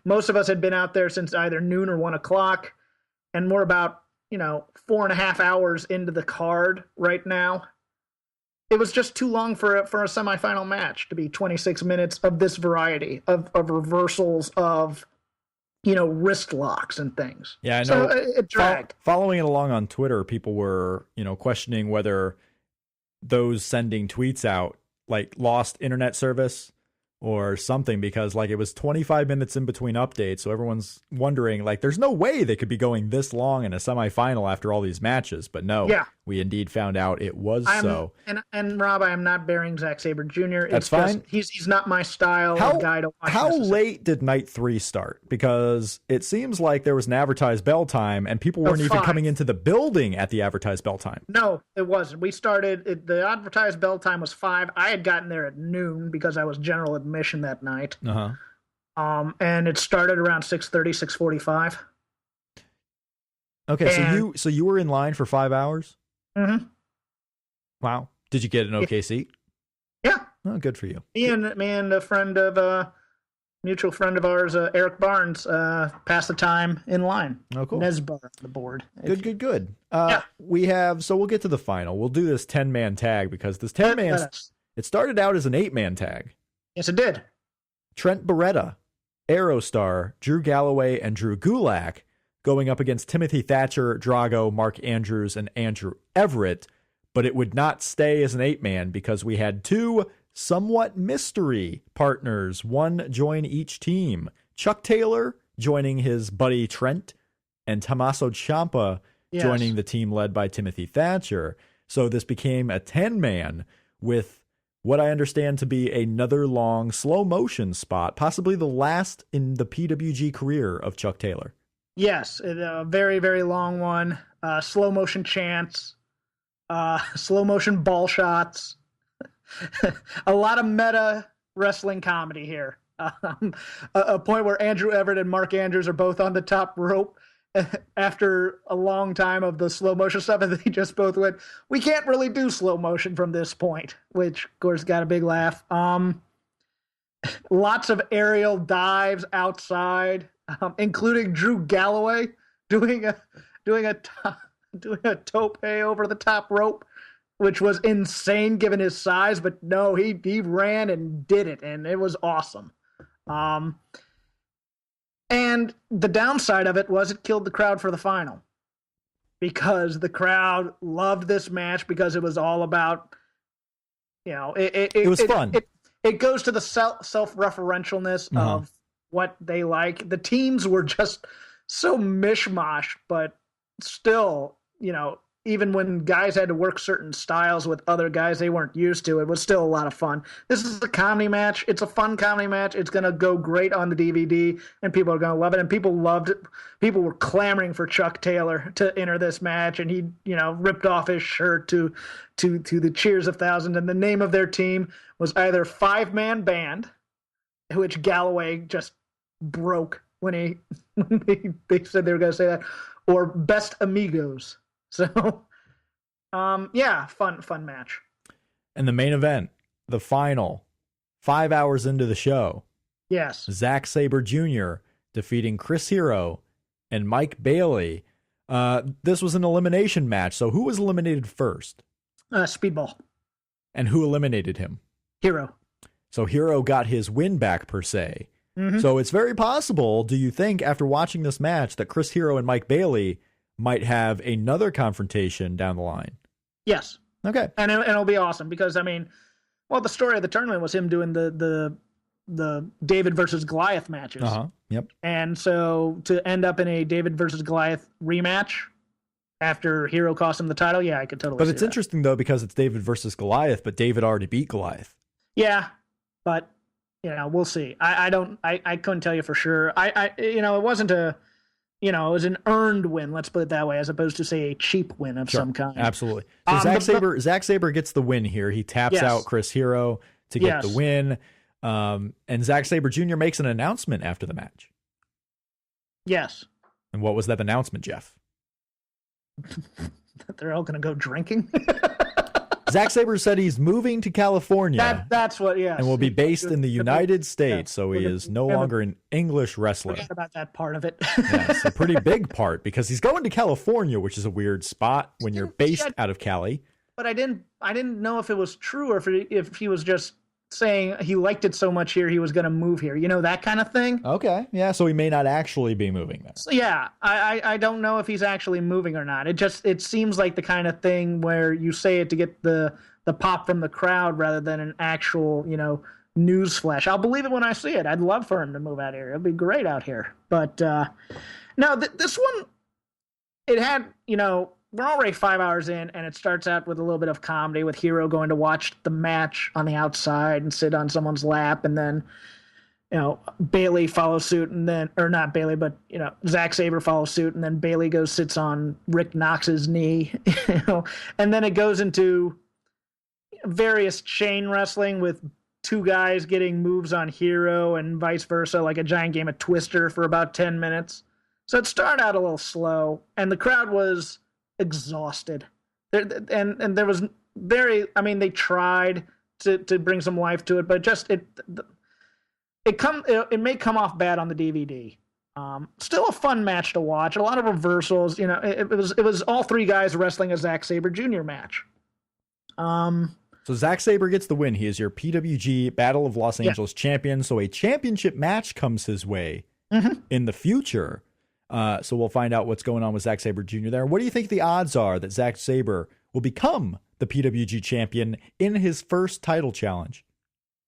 most of us had been out there since either noon or 1 o'clock, and we're about 4.5 hours into the card right now. It was just too long for a semifinal match to be 26 minutes of this variety of reversals of wrist locks and things. Yeah, I know. So it dragged. Following it along on Twitter, people were questioning whether those sending tweets out like lost internet service or something, because like it was 25 minutes in between updates. So everyone's wondering, like, there's no way they could be going this long in a semifinal after all these matches. But no, we indeed found out it was so. And Rob, I am not burying Zack Sabre Jr. That's fine. He's not my style of guy to watch. How late did night 3 start? Because it seems like there was an advertised bell time and people weren't even coming into the building at the advertised bell time. No, it wasn't. We started, the advertised bell time was 5. I had gotten there at noon because I was general admission that night. And it started around 6:30, 6:45. Okay, so you were in line for 5 hours? Mm-hmm. Wow. Did you get an okay seat? Yeah. Oh, good for you. Me and a friend of mutual friend of ours, Eric Barnes, passed the time in line. Oh, cool. Nesbar on the board. Good. We'll get to the final. We'll do this 10-man tag because this 10-man, it started out as an 8-man tag. Yes, it did. Trent Beretta, Aerostar, Drew Galloway, and Drew Gulak going up against Timothy Thatcher, Drago, Mark Andrews, and Andrew Everett. But it would not stay as an 8-man because we had 2 somewhat mystery partners, one join each team. Chuck Taylor joining his buddy Trent, and Tommaso Ciampa joining the team led by Timothy Thatcher. So this became a 10-man with what I understand to be another long slow motion spot, possibly the last in the PWG career of Chuck Taylor. Yes, a very, very long one. Slow motion chants, slow motion ball shots. A lot of meta wrestling comedy here. A point where Andrew Everett and Mark Andrews are both on the top rope after a long time of the slow motion stuff, and they just both went, we can't really do slow motion from this point, which of course got a big laugh. Lots of aerial dives outside, including Drew Galloway doing a tope over the top rope, which was insane given his size, but no, he ran and did it, and it was awesome. And the downside of it was it killed the crowd for the final, because the crowd loved this match because it was all about, it was fun. It goes to the self-referentialness of what they like. The teams were just so mishmash, but still, even when guys had to work certain styles with other guys they weren't used to, it was still a lot of fun. This is a comedy match. It's a fun comedy match. It's going to go great on the DVD, and people are going to love it. And people loved it. People were clamoring for Chuck Taylor to enter this match, and he, ripped off his shirt to the cheers of thousands. And the name of their team was either 5-Man Band, which Galloway just broke when they said they were going to say that, or Best Amigos. So, fun match. And the main event, the final, 5 hours into the show, Yes. Zack Sabre Jr. defeating Chris Hero and Mike Bailey. This was an elimination match. So who was eliminated first? Speedball. And who eliminated him? Hero. So Hero got his win back, per se. Mm-hmm. So it's very possible, do you think, after watching this match, that Chris Hero and Mike Bailey might have another confrontation down the line? Yes. Okay. And it'll be awesome because, I mean, well, the story of the tournament was him doing the David versus Goliath matches. Yep. And so to end up in a David versus Goliath rematch after Hero cost him the title, yeah, I could totally see But it's that. interesting, though, because it's David versus Goliath, but David already beat Goliath. Yeah, but, we'll see. I couldn't tell you for sure. It wasn't it was an earned win, let's put it that way, as opposed to, say, a cheap win of some kind. Absolutely. So Zack Sabre gets the win here. He taps out Chris Hero to get the win. And Zack Sabre Jr. makes an announcement after the match. Yes. And what was that announcement, Jeff? That they're all going to go drinking? Zack Sabre said he's moving to California. That's what, yes. And will be based in the United States, so he is no longer an English wrestler. Forget about that part of it. Yes, a pretty big part, because he's going to California, which is a weird spot when you're based out of Cali. But I didn't know if it was true or if he was just saying he liked it so much here he was going to move here. That kind of thing. Okay, yeah, so he may not actually be moving there. So yeah, I don't know if he's actually moving or not. It seems like the kind of thing where you say it to get the pop from the crowd rather than an actual, news flash. I'll believe it when I see it. I'd love for him to move out here. It'd be great out here. But no, this one, it had, we're already 5 hours in, and it starts out with a little bit of comedy with Hero going to watch the match on the outside and sit on someone's lap, and then, Bailey follows suit, and then, or not Bailey, but, Zack Sabre follows suit, and then Bailey sits on Rick Knox's knee, and then it goes into various chain wrestling with two guys getting moves on Hero and vice versa, like a giant game of Twister for about 10 minutes. So it started out a little slow, and the crowd was exhausted, and there was they tried to bring some life to it, but just it may come off bad on the DVD. Still a fun match to watch, a lot of reversals. It was all three guys wrestling a Zack Sabre Jr. match. So Zack Sabre gets the win. He is your PWG Battle of Los Angeles champion, so a championship match comes his way in the future. So we'll find out what's going on with Zack Sabre Jr. there. What do you think the odds are that Zack Sabre will become the PWG champion in his first title challenge?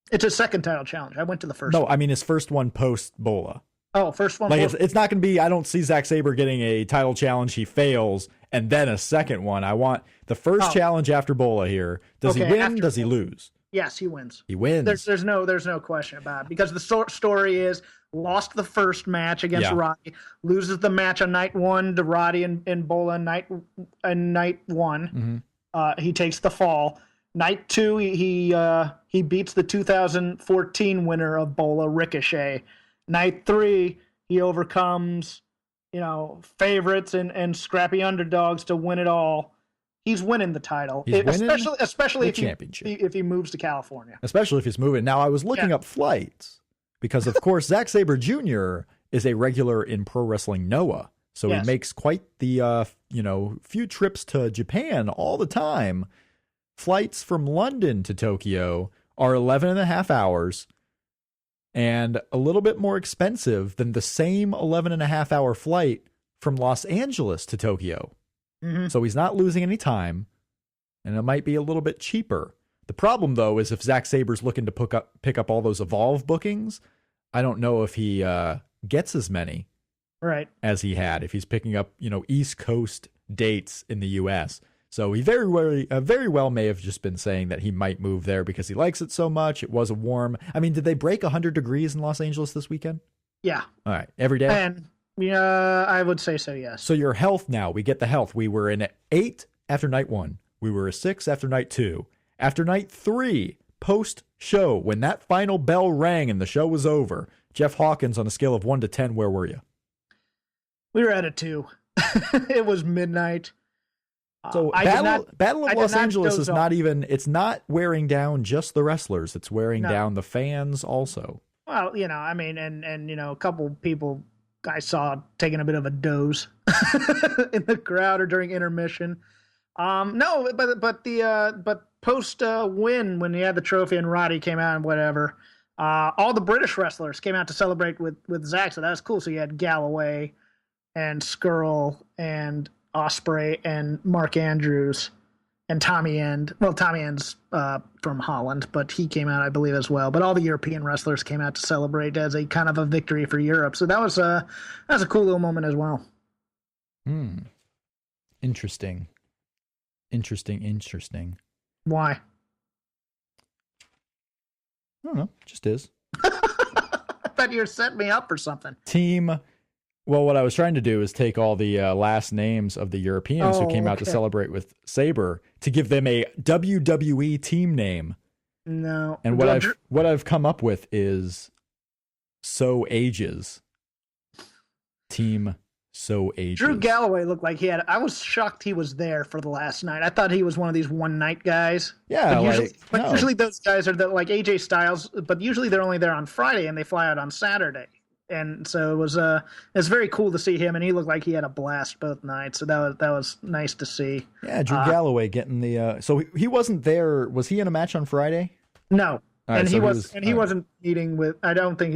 It's his second title challenge. I went to the first one. No, I mean his first one post-BOLA. Oh, first one. Like it's not going to be, I don't see Zack Sabre getting a title challenge, he fails, and then a second one. I want the first challenge after BOLA here. Does he win? Does he lose? Yes, he wins. He wins. There's no question about it, because the story is lost the first match against Roddy, loses the match on night one to Roddy in BOLA night one. He takes the fall. Night two, he beats the 2014 winner of BOLA, Ricochet. Night three, he overcomes favorites and scrappy underdogs to win it all. He's winning the title, especially if he moves to California. Especially if he's moving. Now, I was looking up flights because, of course, Zack Sabre Jr. is a regular in Pro Wrestling Noah. So he makes quite the, few trips to Japan all the time. Flights from London to Tokyo are 11 and a half hours and a little bit more expensive than the same 11 and a half hour flight from Los Angeles to Tokyo. So he's not losing any time, and it might be a little bit cheaper. The problem, though, is if Zack Sabre's looking to pick up all those Evolve bookings, I don't know if he gets as many as he had, if he's picking up, East Coast dates in the U.S. So he very well may have just been saying that he might move there because he likes it so much. It was a warm. I mean, did they break 100 degrees in Los Angeles this weekend? Yeah. All right. Every day? And I would say so, yes. So your health now, we get the health. We were in 8 after night 1. We were a 6 after night 2. After night 3, post-show, when that final bell rang and the show was over, Jeff Hawkins, on a scale of 1 to 10, where were you? We were at a 2. It was midnight. So Battle of Los Angeles is not even, it's not wearing down just the wrestlers. It's wearing down the fans also. Well, I mean, and a couple people I saw taking a bit of a doze in the crowd or during intermission. No, but post win when he had the trophy and Roddy came out and whatever, all the British wrestlers came out to celebrate with Zach, so that was cool. So you had Galloway and Skrull and Ospreay and Mark Andrews and Tommy End. Well, Tommy End's from Holland, but he came out, I believe, as well. But all the European wrestlers came out to celebrate as a kind of a victory for Europe. So that was a cool little moment as well. Interesting. Why? I don't know. Just is. I thought you were setting me up for something. Team. Well, what I was trying to do is take all the last names of the Europeans who came out to celebrate with Sabre to give them a WWE team name. No. And what I've come up with is So Ages. Team So Ages. Drew Galloway looked like I was shocked he was there for the last night. I thought he was one of these one night guys. Yeah, usually those guys are like AJ Styles, but usually they're only there on Friday and they fly out on Saturday. And so it's very cool to see him, and he looked like he had a blast both nights. So that was nice to see. Yeah, Drew Galloway getting the. So he wasn't there. Was he in a match on Friday? No, right, he wasn't meeting with. I don't think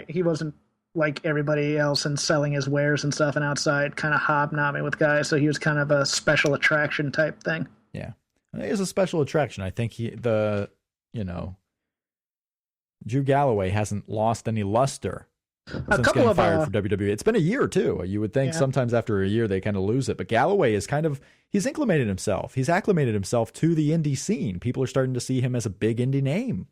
he wasn't like everybody else and selling his wares and stuff and outside kind of hobnobbing with guys. So he was kind of a special attraction type thing. Yeah, he is a special attraction. I think Drew Galloway hasn't lost any luster since getting fired for WWE. It's been a year too. You would think sometimes after a year they kind of lose it, but Galloway is he's acclimated himself. He's acclimated himself to the indie scene. People are starting to see him as a big indie name.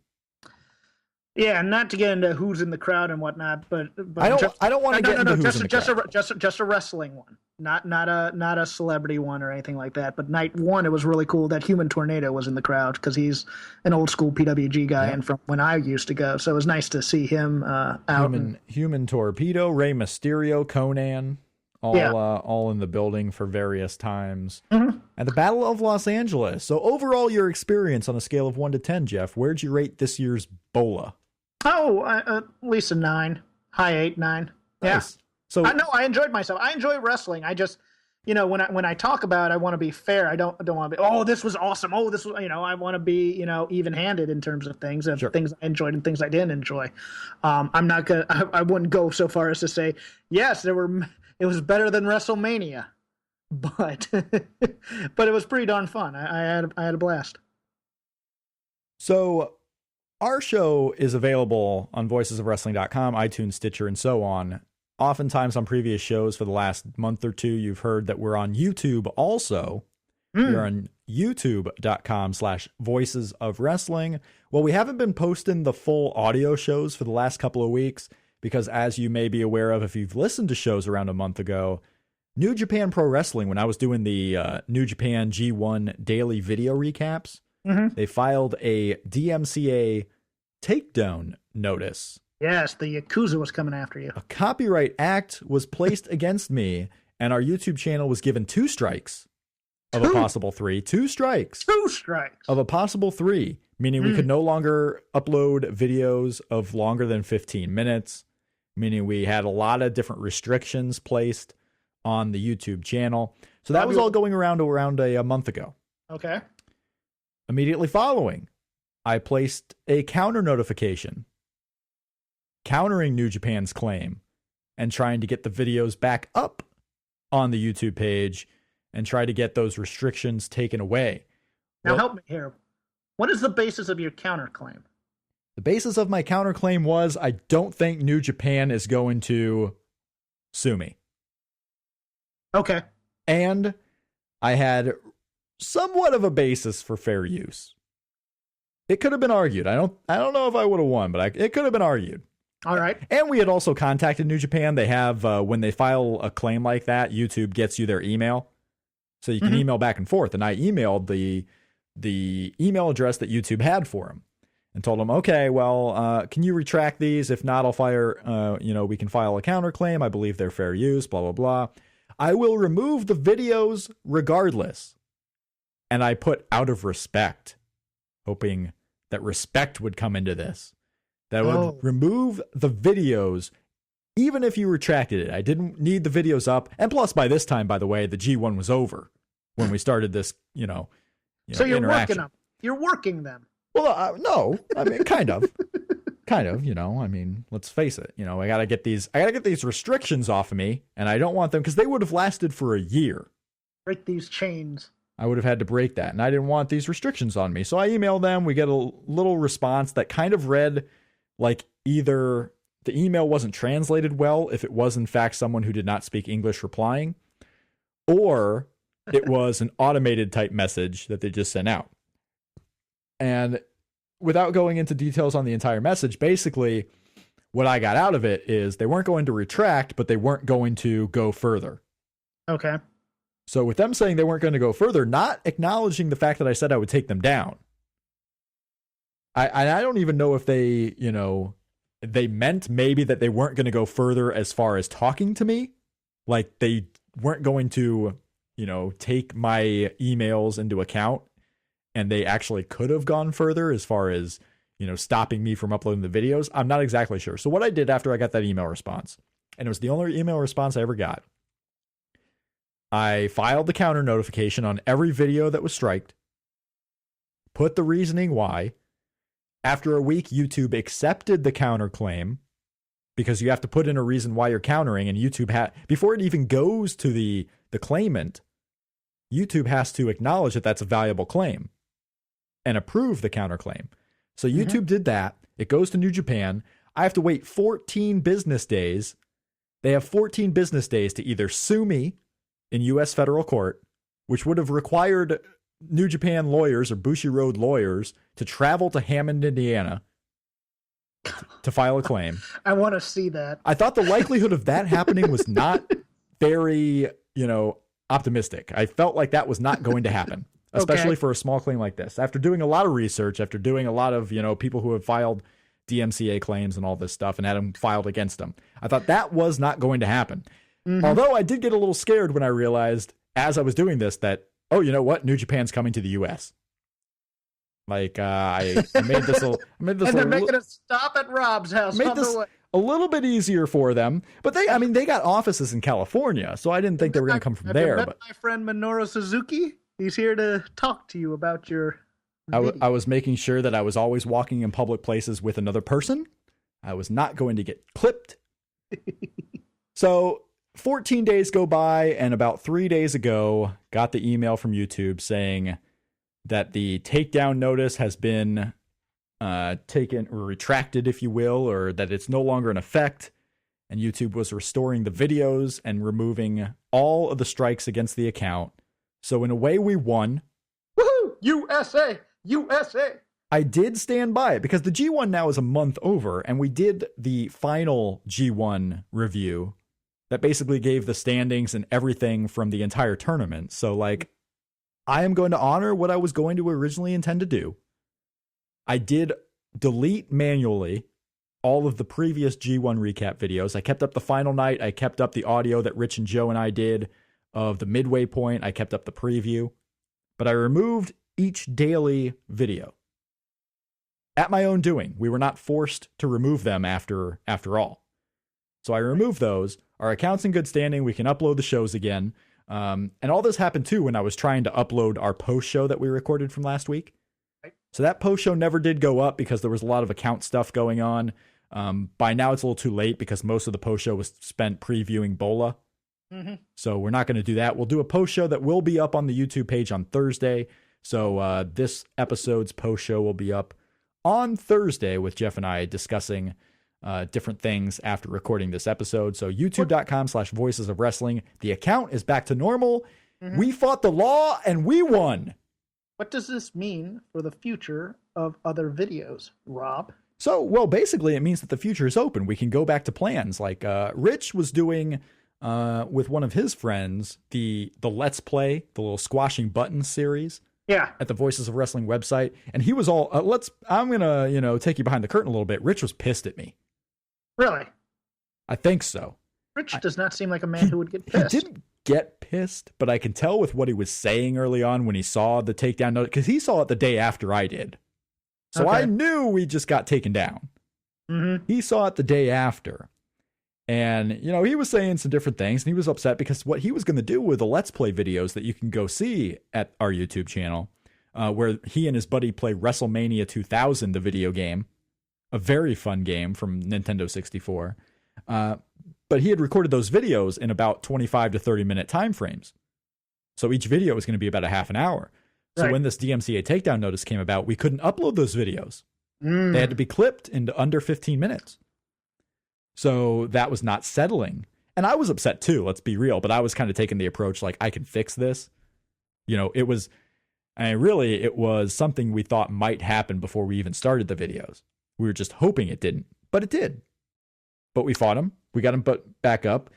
Yeah, not to get into who's in the crowd and whatnot, but I don't want to get into who's in the crowd. Just a wrestling one, not a celebrity one or anything like that. But night one, it was really cool that Human Tornado was in the crowd because he's an old school PWG guy and from when I used to go. So it was nice to see him out. Human Torpedo, Rey Mysterio, Conan, all in the building for various times. Mm-hmm. And the Battle of Los Angeles. So overall, your experience on a scale of 1 to 10, Jeff, where'd you rate this year's BOLA? Oh, at least a 9, high 8, 9. Yeah. Nice. So I enjoyed myself. I enjoy wrestling. I just, when I talk about it, I want to be fair. I don't want to be, oh, this was awesome. Oh, this was, I want to be, even-handed in terms of things things I enjoyed and things I didn't enjoy. I'm not gonna. I wouldn't go so far as to say yes. It was better than WrestleMania, but it was pretty darn fun. I had a blast. So our show is available on voicesofwrestling.com, iTunes, Stitcher, and so on. Oftentimes on previous shows for the last month or two, you've heard that we're on YouTube also. We're on youtube.com/voicesofwrestling. Well, we haven't been posting the full audio shows for the last couple of weeks because, as you may be aware of if you've listened to shows around a month ago, New Japan Pro Wrestling, when I was doing the New Japan G1 daily video recaps, they filed a DMCA takedown notice. Yes, the Yakuza was coming after you. A copyright act was placed against me, and our YouTube channel was given 2 strikes of a possible 3. 2 strikes. 2 strikes. Of a possible 3, meaning we could no longer upload videos of longer than 15 minutes, meaning we had a lot of different restrictions placed on the YouTube channel. So that was all going around a month ago. Okay. Immediately following, I placed a counter notification countering New Japan's claim and trying to get the videos back up on the YouTube page and try to get those restrictions taken away. Now help me here. What is the basis of your counterclaim? The basis of my counterclaim was I don't think New Japan is going to sue me. Okay. And I had somewhat of a basis for fair use. It could have been argued. I don't know if I would have won, but it could have been argued. All right. And we had also contacted New Japan. They have, when they file a claim like that, YouTube gets you their email. So you can email back and forth. And I emailed the email address that YouTube had for him and told him, okay, well, can you retract these? If not, I'll fire, we can file a counterclaim. I believe they're fair use, blah, blah, blah. I will remove the videos regardless. And I put out of respect, hoping that respect would come into this. that would remove the videos even if you retracted it. I didn't need the videos up. And plus, by this time, by the way, the G1 was over when we started this, so you're working them. You're working them. Well, no, I mean, kind of, I mean, let's face it. I got to get these restrictions off of me, and I don't want them because they would have lasted for a year. Break these chains. I would have had to break that, and I didn't want these restrictions on me. So I emailed them. We get a little response that kind of read like either the email wasn't translated well, if it was in fact someone who did not speak English replying, or it was an automated type message that they just sent out. And without going into details on the entire message, basically what I got out of it is they weren't going to retract, but they weren't going to go further. Okay. So with them saying they weren't going to go further, not acknowledging the fact that I said I would take them down. I don't even know if they, they meant maybe that they weren't going to go further as far as talking to me. Like they weren't going to, take my emails into account, and they actually could have gone further as far as, stopping me from uploading the videos. I'm not exactly sure. So what I did after I got that email response, and it was the only email response I ever got, I filed the counter notification on every video that was striked, put the reasoning why. After a week, YouTube accepted the counterclaim because you have to put in a reason why you're countering, and YouTube before it even goes to the claimant, YouTube has to acknowledge that that's a valuable claim and approve the counterclaim. So YouTube did that. It goes to New Japan. I have to wait 14 business days. They have 14 business days to either sue me in U.S. federal court, which would have required New Japan lawyers or Bushiroad lawyers to travel to Hammond, Indiana to file a claim. I want to see that. I thought the likelihood of that happening was not very, optimistic. I felt like that was not going to happen, especially for a small claim like this. After doing a lot of research, after doing a lot of, people who have filed DMCA claims and all this stuff and had them filed against them, I thought that was not going to happen. Although I did get a little scared when I realized as I was doing this that, oh, you know what? New Japan's coming to the U.S. Like, I made this and they're making a stop at Rob's house. Made this a little bit easier for them. But they got offices in California, so I didn't think they were going to come from there. But my friend Minoru Suzuki, he's here to talk to you about your I was making sure that I was always walking in public places with another person. I was not going to get clipped. So 14 days go by, and about 3 days ago, got the email from YouTube saying that the takedown notice has been taken or retracted, if you will, or that it's no longer in effect. And YouTube was restoring the videos and removing all of the strikes against the account. So in a way, we won. Woohoo! USA! USA! I did stand by it because the G1 now is a month over, and we did the final G1 review that basically gave the standings and everything from the entire tournament. So, like, I am going to honor what I was going to originally intend to do. I did delete manually all of the previous G1 recap videos. I kept up the final night. I kept up the audio that Rich and Joe and I did of the midway point. I kept up the preview. But I removed each daily video. At my own doing. We were not forced to remove them after all. So I removed those. Our account's in good standing. We can upload the shows again. And all this happened too when I was trying to upload our post show that we recorded from last week. So that post show never did go up because there was a lot of account stuff going on. By now it's a little too late because most of the post show was spent previewing BOLA. So we're not going to do that. We'll do a post show that will be up on the YouTube page on Thursday. So this episode's post show will be up on Thursday with Jeff and I discussing different things after recording this episode. So youtube.com/voices of wrestling. The account is back to normal. We fought the law and we won. What does this mean for the future of other videos, Rob? So, well, basically it means that the future is open. We can go back to plans. Like Rich was doing with one of his friends, the Let's Play, the little squashing buttons series. Yeah. At the Voices of Wrestling website. And he was all, I'm going to, take you behind the curtain a little bit. Rich was pissed at me. Really? I think so. Rich does not seem like a man who would get pissed. He didn't get pissed, but I can tell with what he was saying early on when he saw the takedown note, because he saw it the day after I did. So I knew we just got taken down. Mm-hmm. He saw it the day after. And, he was saying some different things, and he was upset because what he was going to do with the Let's Play videos that you can go see at our YouTube channel, where he and his buddy play WrestleMania 2000, the video game, a very fun game from Nintendo 64. But he had recorded those videos in about 25 to 30 minute time frames. So each video was going to be about a half an hour. So Right. when this DMCA takedown notice came about, we couldn't upload those videos. They had to be clipped into under 15 minutes. So that was not settling. And I was upset too, let's be real. But I was kind of taking the approach like, I can fix this. It was something we thought might happen before we even started the videos. We were just hoping it didn't, but it did. But we fought him. We got him back up.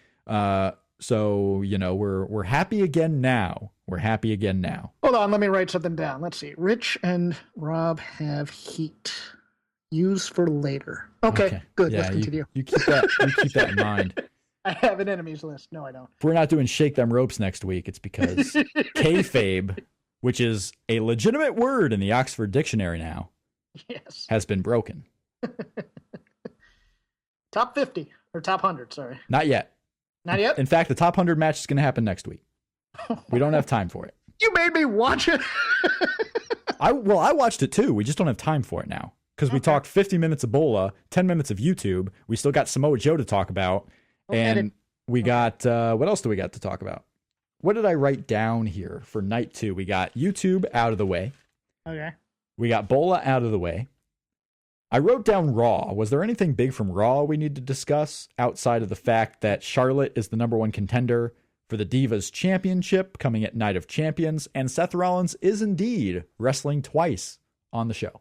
So, we're happy again now. We're happy again now. Hold on, let me write something down. Let's see. Rich and Rob have heat. Use for later. Okay. Good. Yeah, Let's continue. You keep that in mind. I have an enemies list. No, I don't. If we're not doing Shake Them Ropes next week, it's because kayfabe, which is a legitimate word in the Oxford Dictionary now, Yes. has been broken. Top 50 or top 100, sorry. Not yet. Not yet? In fact, the top 100 match is going to happen next week. We don't have time for it. You made me watch it. I watched it too. We just don't have time for it now. Because we talked 50 minutes of BOLA, 10 minutes of YouTube. We still got Samoa Joe to talk about. And we got, what else do we got to talk about? What did I write down here for night 2? We got YouTube out of the way. Okay. We got BOLA out of the way. I wrote down Raw. Was there anything big from Raw we need to discuss outside of the fact that Charlotte is the number 1 contender for the Divas Championship coming at Night of Champions, and Seth Rollins is indeed wrestling twice on the show?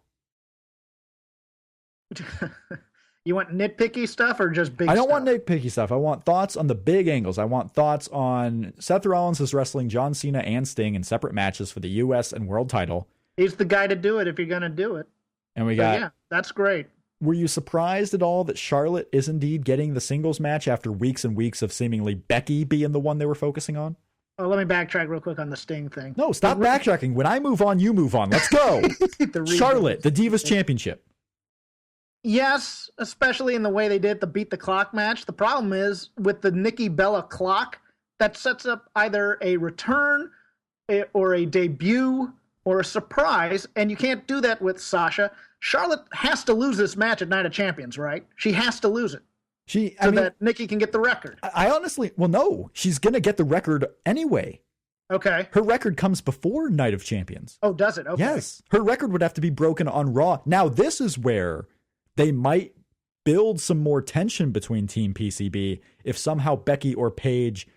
You want nitpicky stuff or just big I don't stuff? want nitpicky stuff. I want thoughts on the big angles. I want thoughts on Seth Rollins is wrestling John Cena and Sting in separate matches for the U.S. and world title. He's the guy to do it if you're going to do it. And we So, got... yeah, that's great. Were you surprised at all that Charlotte is indeed getting the singles match after weeks and weeks of seemingly Becky being the one they were focusing on? Oh, let me backtrack real quick on the Sting thing. No, stop backtracking. When I move on, you move on. Let's go. The Charlotte, the Divas Championship. Yes, especially in the way they did the Beat the Clock match. The problem is with the Nikki Bella clock, that sets up either a return or a debut or a surprise, and you can't do that with Sasha. Charlotte has to lose this match at Night of Champions, right? She has to lose it that Nikki can get the record. I honestly, no, she's going to get the record anyway. Okay. Her record comes before Night of Champions. Oh, does it? Okay. Yes. Her record would have to be broken on Raw. Now, this is where they might build some more tension between Team PCB if somehow Becky or Paige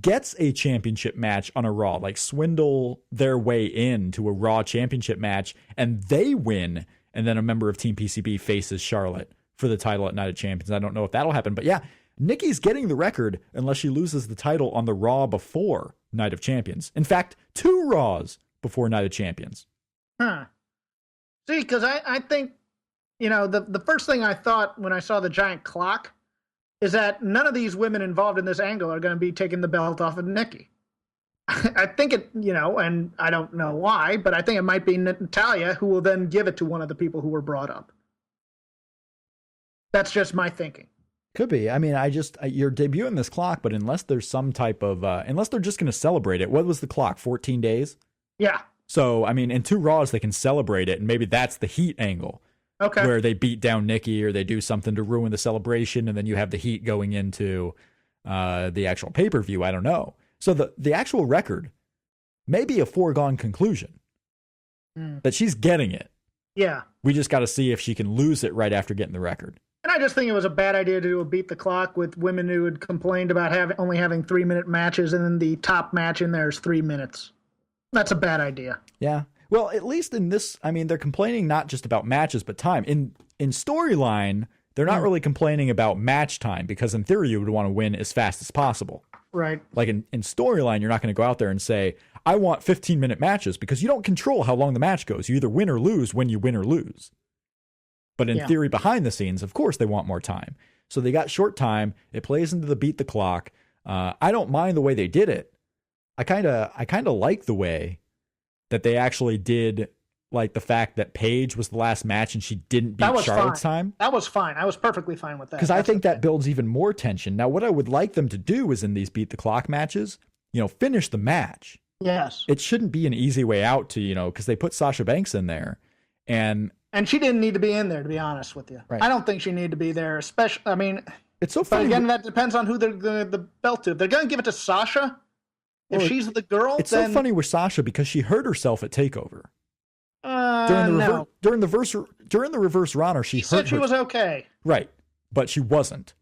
gets a championship match on a Raw, like swindle their way into a Raw championship match and they win, and then a member of Team PCB faces Charlotte for the title at Night of Champions. I don't know if that'll happen, but yeah, Nikki's getting the record unless she loses the title on the Raw before Night of Champions. In fact, 2 Raws before Night of Champions. Huh. See, because I think, the first thing I thought when I saw the giant clock is that none of these women involved in this angle are going to be taking the belt off of Nikki. I think it, and I don't know why, but I think it might be Natalya who will then give it to one of the people who were brought up. That's just my thinking. Could be. I mean, you're debuting this clock, but unless there's some type of, unless they're just going to celebrate it, what was the clock? 14 days? Yeah. So, I mean, in 2 Raws, they can celebrate it, and maybe that's the heat angle. Okay. Where they beat down Nikki or they do something to ruin the celebration, and then you have the heat going into the actual pay-per-view. I don't know. So the actual record may be a foregone conclusion that she's getting it. Yeah. We just got to see if she can lose it right after getting the record. And I just think it was a bad idea to do a Beat the Clock with women who had complained about only having 3-minute matches, and then the top match in there is 3 minutes. That's a bad idea. Yeah. Well, at least in this, I mean, they're complaining not just about matches, but time. In storyline, they're not really complaining about match time because in theory, you would want to win as fast as possible. Right. Like in storyline, you're not going to go out there and say, I want 15-minute matches because you don't control how long the match goes. You either win or lose when you win or lose. But in theory, behind the scenes, of course, they want more time. So they got short time. It plays into the Beat the Clock. I don't mind the way they did it. I kind of like the way that they actually did like the fact that Paige was the last match and she didn't beat Charlotte's time. That was fine. I was perfectly fine with that. Because I think that builds even more tension. Now, what I would like them to do is in these beat the clock matches, finish the match. Yes. It shouldn't be an easy way out to, because they put Sasha Banks in there. And she didn't need to be in there, to be honest with you. Right. I don't think she needed to be there, especially, it's so funny. But again, that depends on who they're going to the belt to. If they're going to give it to Sasha, if she's the girl, it's then... so funny with Sasha because she hurt herself at TakeOver. During the reverse runner, she said she was okay. Right, but she wasn't.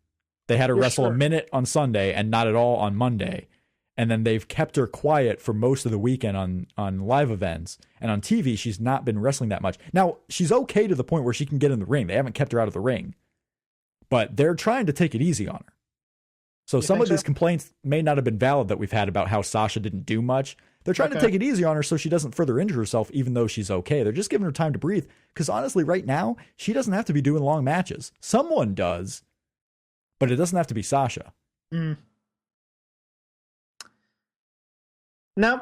They had her wrestle a minute on Sunday and not at all on Monday, and then they've kept her quiet for most of the weekend on live events, and on TV she's not been wrestling that much. Now she's okay to the point where she can get in the ring. They haven't kept her out of the ring, but they're trying to take it easy on her. So some of these complaints may not have been valid that we've had about how Sasha didn't do much. They're trying to take it easy on her so she doesn't further injure herself, even though she's okay. They're just giving her time to breathe. Because honestly, right now, she doesn't have to be doing long matches. Someone does, but it doesn't have to be Sasha. No,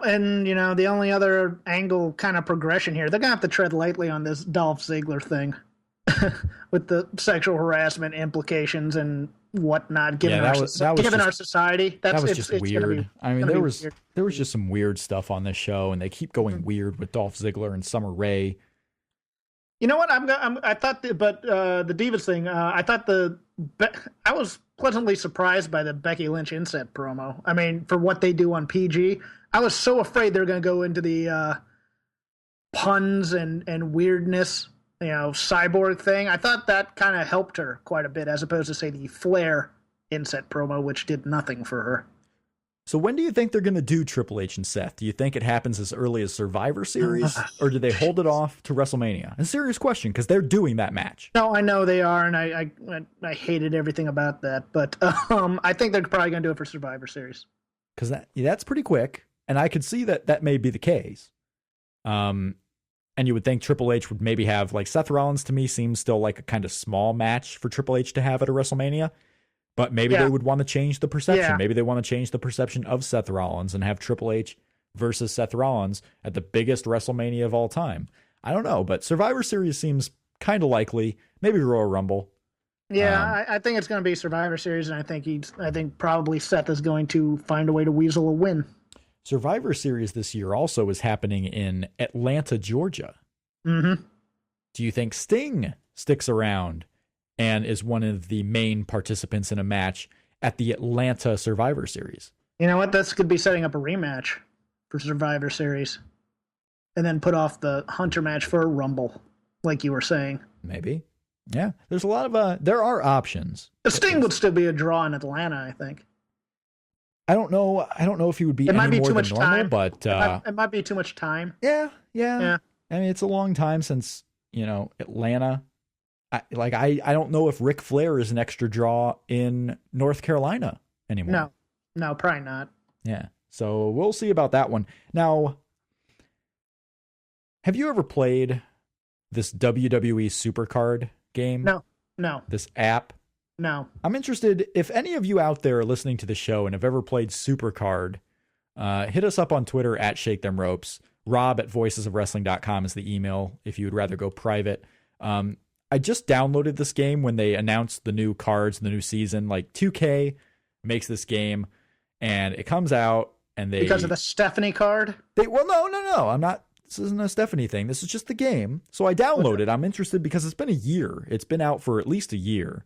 and, the only other angle kind of progression here, they're going to have to tread lightly on this Dolph Ziggler thing with the sexual harassment implications and whatnot, given our society. That was just weird. There was just some weird stuff on this show, and they keep going weird with Dolph Ziggler and Summer Rae. You know what? I thought, the Divas thing. I thought I was pleasantly surprised by the Becky Lynch inset promo. For what they do on PG, I was so afraid they were going to go into the puns and weirdness. Cyborg thing. I thought that kind of helped her quite a bit, as opposed to, say, the Flair inset promo, which did nothing for her. So when do you think they're going to do Triple H and Seth? Do you think it happens as early as Survivor Series, or do they hold it off to WrestleMania? A serious question, because they're doing that match. No, I know they are, and I hated everything about that, but I think they're probably going to do it for Survivor Series. Because that's pretty quick, and I could see that may be the case. And you would think Triple H would maybe have, like, Seth Rollins to me seems still like a kind of small match for Triple H to have at a WrestleMania. But maybe they would want to change the perception. Yeah. Maybe they want to change the perception of Seth Rollins and have Triple H versus Seth Rollins at the biggest WrestleMania of all time. I don't know, but Survivor Series seems kind of likely. Maybe Royal Rumble. Yeah, I think it's going to be Survivor Series, and I think probably Seth is going to find a way to weasel a win. Survivor Series this year also is happening in Atlanta, Georgia. Mm-hmm. Do you think Sting sticks around and is one of the main participants in a match at the Atlanta Survivor Series? You know what? This could be setting up a rematch for Survivor Series. And then put off the Hunter match for a Rumble, like you were saying. Maybe. Yeah. There's a lot of, there are options. The Sting would still be a draw in Atlanta, I think. I don't know if he would be any more than normal, but it might be too much time. Yeah. It's a long time since, Atlanta. I don't know if Ric Flair is an extra draw in North Carolina anymore. No, probably not. Yeah. So we'll see about that one. Now, have you ever played this WWE Supercard game? No. This app? No. I'm interested, if any of you out there are listening to the show and have ever played Supercard, hit us up on Twitter at Shake Them Ropes. Rob at voicesofwrestling.com is the email if you would rather go private. I just downloaded this game when they announced the new cards and the new season. Like 2K makes this game and it comes out and because of the Stephanie card? No. I'm not. This isn't a Stephanie thing. This is just the game. So I downloaded. I'm interested because it's been a year. It's been out for at least a year.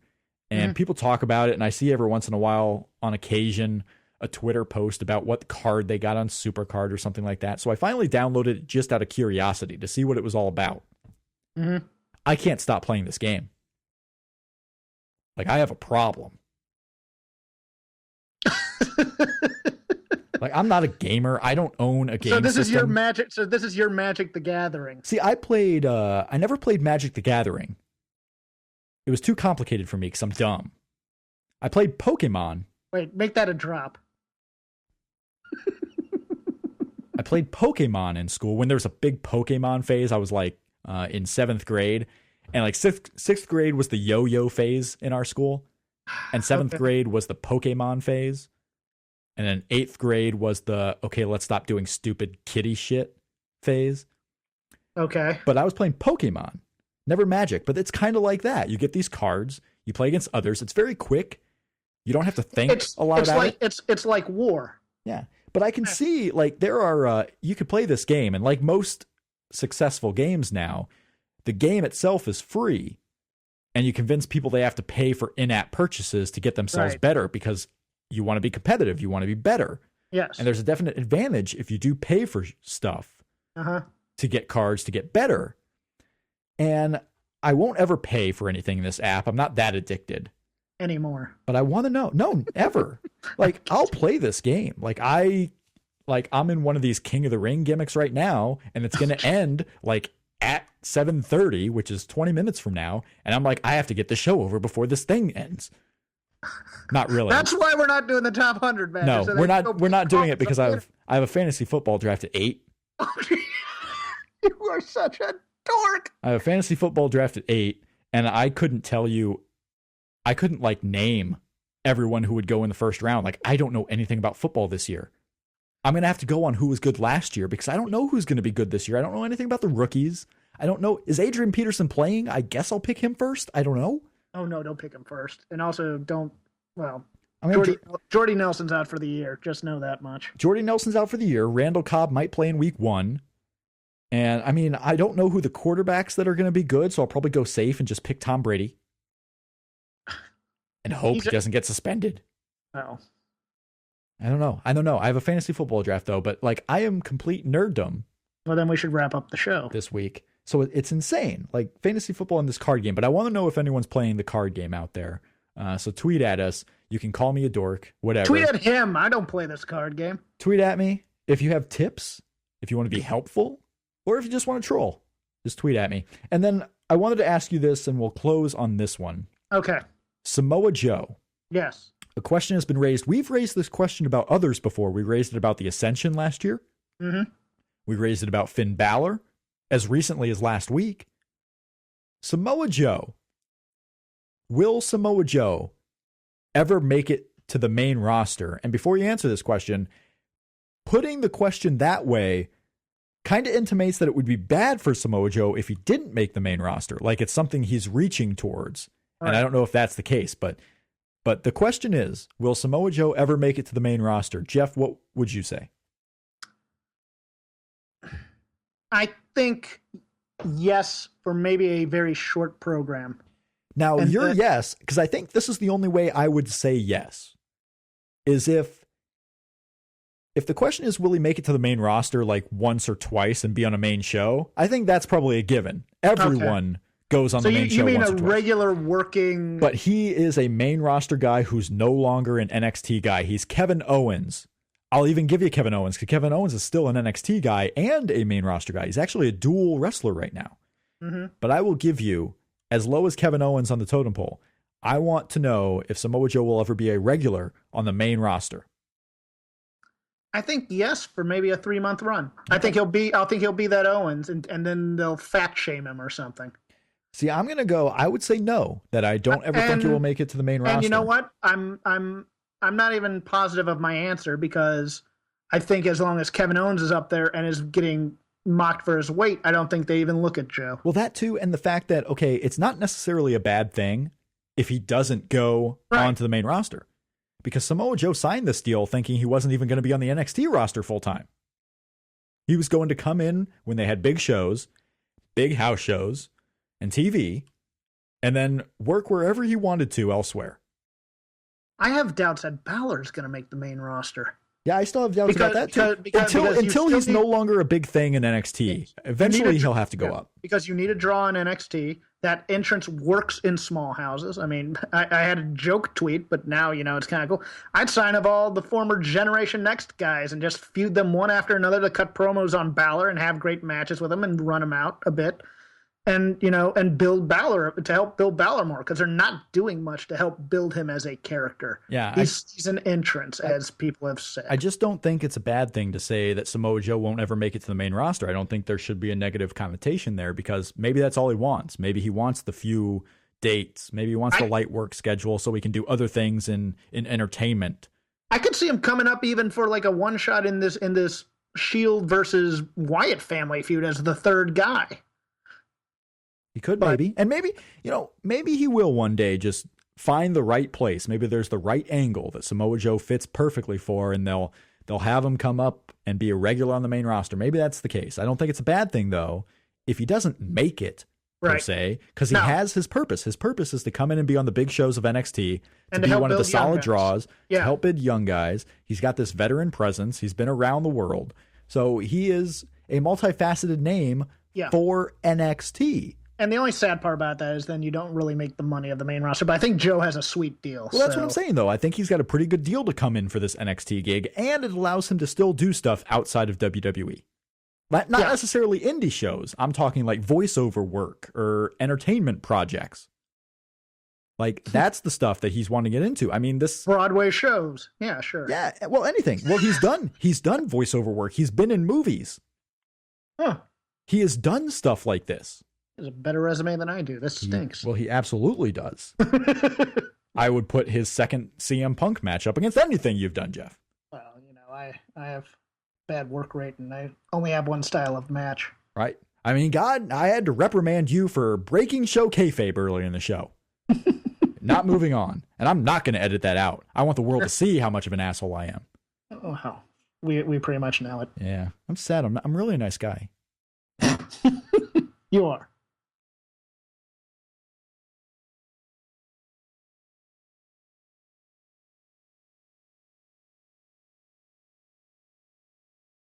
And people talk about it, and I see every once in a while, on occasion, a Twitter post about what card they got on Supercard or something like that. So I finally downloaded it just out of curiosity to see what it was all about. Mm-hmm. I can't stop playing this game. Like, I have a problem. Like, I'm not a gamer. I don't own a game system. This is your Magic the Gathering. See, I never played Magic the Gathering. It was too complicated for me because I'm dumb. I played Pokemon. Wait, make that a drop. I played Pokemon in school. When there was a big Pokemon phase, I was like in 7th grade. And like 6th grade was the yo-yo phase in our school. And 7th grade was the Pokemon phase. And then 8th grade was the, okay, let's stop doing stupid kitty shit phase. Okay. But I was playing Pokemon, never Magic. But it's kind of like that. You get these cards, you play against others. It's very quick. You don't have to think a lot about it. It's like war. Yeah. But I can see, like, there are, you could play this game, and like most successful games now, the game itself is free, and you convince people they have to pay for in-app purchases to get themselves better because you want to be competitive, you want to be better. Yes. And there's a definite advantage if you do pay for stuff to get cards to get better. And I won't ever pay for anything in this app. I'm not that addicted anymore. But I want to know. No, ever. Like, I'll play this game. I'm in one of these King of the Ring gimmicks right now, and it's going to end like at 7:30, which is 20 minutes from now. And I'm like, I have to get the show over before this thing ends. Not really. That's why we're not doing the top 100 matches. No, So we're not doing it because I have a fantasy football draft at 8. You are such a dork. I have a fantasy football draft at 8, and I couldn't like name everyone who would go in the first round. Like, I don't know anything about football this year. I'm going to have to go on who was good last year because I don't know who's going to be good this year. I don't know anything about the rookies. I don't know. Is Adrian Peterson playing? I guess I'll pick him first. I don't know. Oh, no, don't pick him first. And also Jordy Nelson's out for the year. Just know that much. Jordy Nelson's out for the year. Randall Cobb might play in week 1. And, I mean, I don't know who the quarterbacks that are going to be good, so I'll probably go safe and just pick Tom Brady. And hope he doesn't get suspended. Oh. I don't know. I have a fantasy football draft, though, but, like, I am complete nerddom. Well, then we should wrap up the show this week. So it's insane, like fantasy football in this card game. But I want to know if anyone's playing the card game out there. So tweet at us. You can call me a dork, whatever. Tweet at him. I don't play this card game. Tweet at me if you have tips, if you want to be helpful, or if you just want to troll. Just tweet at me. And then I wanted to ask you this, and we'll close on this one. Okay. Samoa Joe. Yes. A question has been raised. We've raised this question about others before. We raised it about the Ascension last year. Mm-hmm. We raised it about Finn Balor as recently as last week. Samoa Joe. Will Samoa Joe ever make it to the main roster? And before you answer this question, putting the question that way kind of intimates that it would be bad for Samoa Joe if he didn't make the main roster. Like it's something he's reaching towards. All and right. I don't know if that's the case, but the question is, will Samoa Joe ever make it to the main roster? Jeff, what would you say? I think yes, for maybe a very short program. Now, yes, because I think this is the only way I would say yes, is if the question is, will he make it to the main roster like once or twice and be on a main show? I think that's probably a given. Everyone goes on the main show once or twice. So you mean a regular working... But he is a main roster guy who's no longer an NXT guy. He's Kevin Owens. I'll even give you Kevin Owens, because Kevin Owens is still an NXT guy and a main roster guy. He's actually a dual wrestler right now. Mm-hmm. But I will give you, as low as Kevin Owens on the totem pole, I want to know if Samoa Joe will ever be a regular on the main roster. I think yes, for maybe a 3-month run. Okay. I think he'll be that Owens, and then they'll fat shame him or something. See, I'm gonna go. I would say no, that I don't ever think he will make it to the main roster. And you know what? I'm not even positive of my answer, because I think as long as Kevin Owens is up there and is getting mocked for his weight, I don't think they even look at Joe. Well, that too, and the fact that, okay, it's not necessarily a bad thing if he doesn't go onto the main roster, because Samoa Joe signed this deal thinking he wasn't even going to be on the NXT roster full time. He was going to come in when they had big shows, big house shows, and TV, and then work wherever he wanted to elsewhere. I have doubts that Balor's going to make the main roster. Yeah, I still have doubts about that too. Until he's no longer a big thing in NXT. Eventually he'll have to go up. Because you need a draw in NXT. That entrance works in small houses. I mean, I had a joke tweet, but now, it's kind of cool. I'd sign up all the former Generation Next guys and just feud them one after another to cut promos on Balor and have great matches with them and run them out a bit. And, and build Balor to help build Balor more, because they're not doing much to help build him as a character. Yeah, he's an entrance, as people have said. I just don't think it's a bad thing to say that Samoa Joe won't ever make it to the main roster. I don't think there should be a negative connotation there, because maybe that's all he wants. Maybe he wants the few dates. Maybe he wants the light work schedule so he can do other things in entertainment. I could see him coming up even for like a one shot in this Shield versus Wyatt family feud as the third guy. He could maybe. And maybe, maybe he will one day just find the right place. Maybe there's the right angle that Samoa Joe fits perfectly for, and they'll have him come up and be a regular on the main roster. Maybe that's the case. I don't think it's a bad thing, though, if he doesn't make it, per se, because he has his purpose. His purpose is to come in and be on the big shows of NXT, to be one of the solid draws, to help build young guys. He's got this veteran presence. He's been around the world. So he is a multifaceted name for NXT. And the only sad part about that is then you don't really make the money of the main roster. But I think Joe has a sweet deal. Well, that's what I'm saying, though. I think he's got a pretty good deal to come in for this NXT gig, and it allows him to still do stuff outside of WWE. Not necessarily indie shows. I'm talking like voiceover work or entertainment projects. Like, that's the stuff that he's wanting to get into. I mean, this Broadway shows. Yeah, sure. Yeah, well, anything. Well, he's done voiceover work. He's been in movies. Huh. He has done stuff like this. He has a better resume than I do. This stinks. Well, he absolutely does. I would put his second CM Punk match up against anything you've done, Jeff. Well, I have bad work rate, and I only have one style of match. Right. I mean, God, I had to reprimand you for breaking show kayfabe earlier in the show. Not moving on. And I'm not going to edit that out. I want the world to see how much of an asshole I am. Oh, hell. We pretty much know it. Yeah. I'm sad. I'm really a nice guy. You are.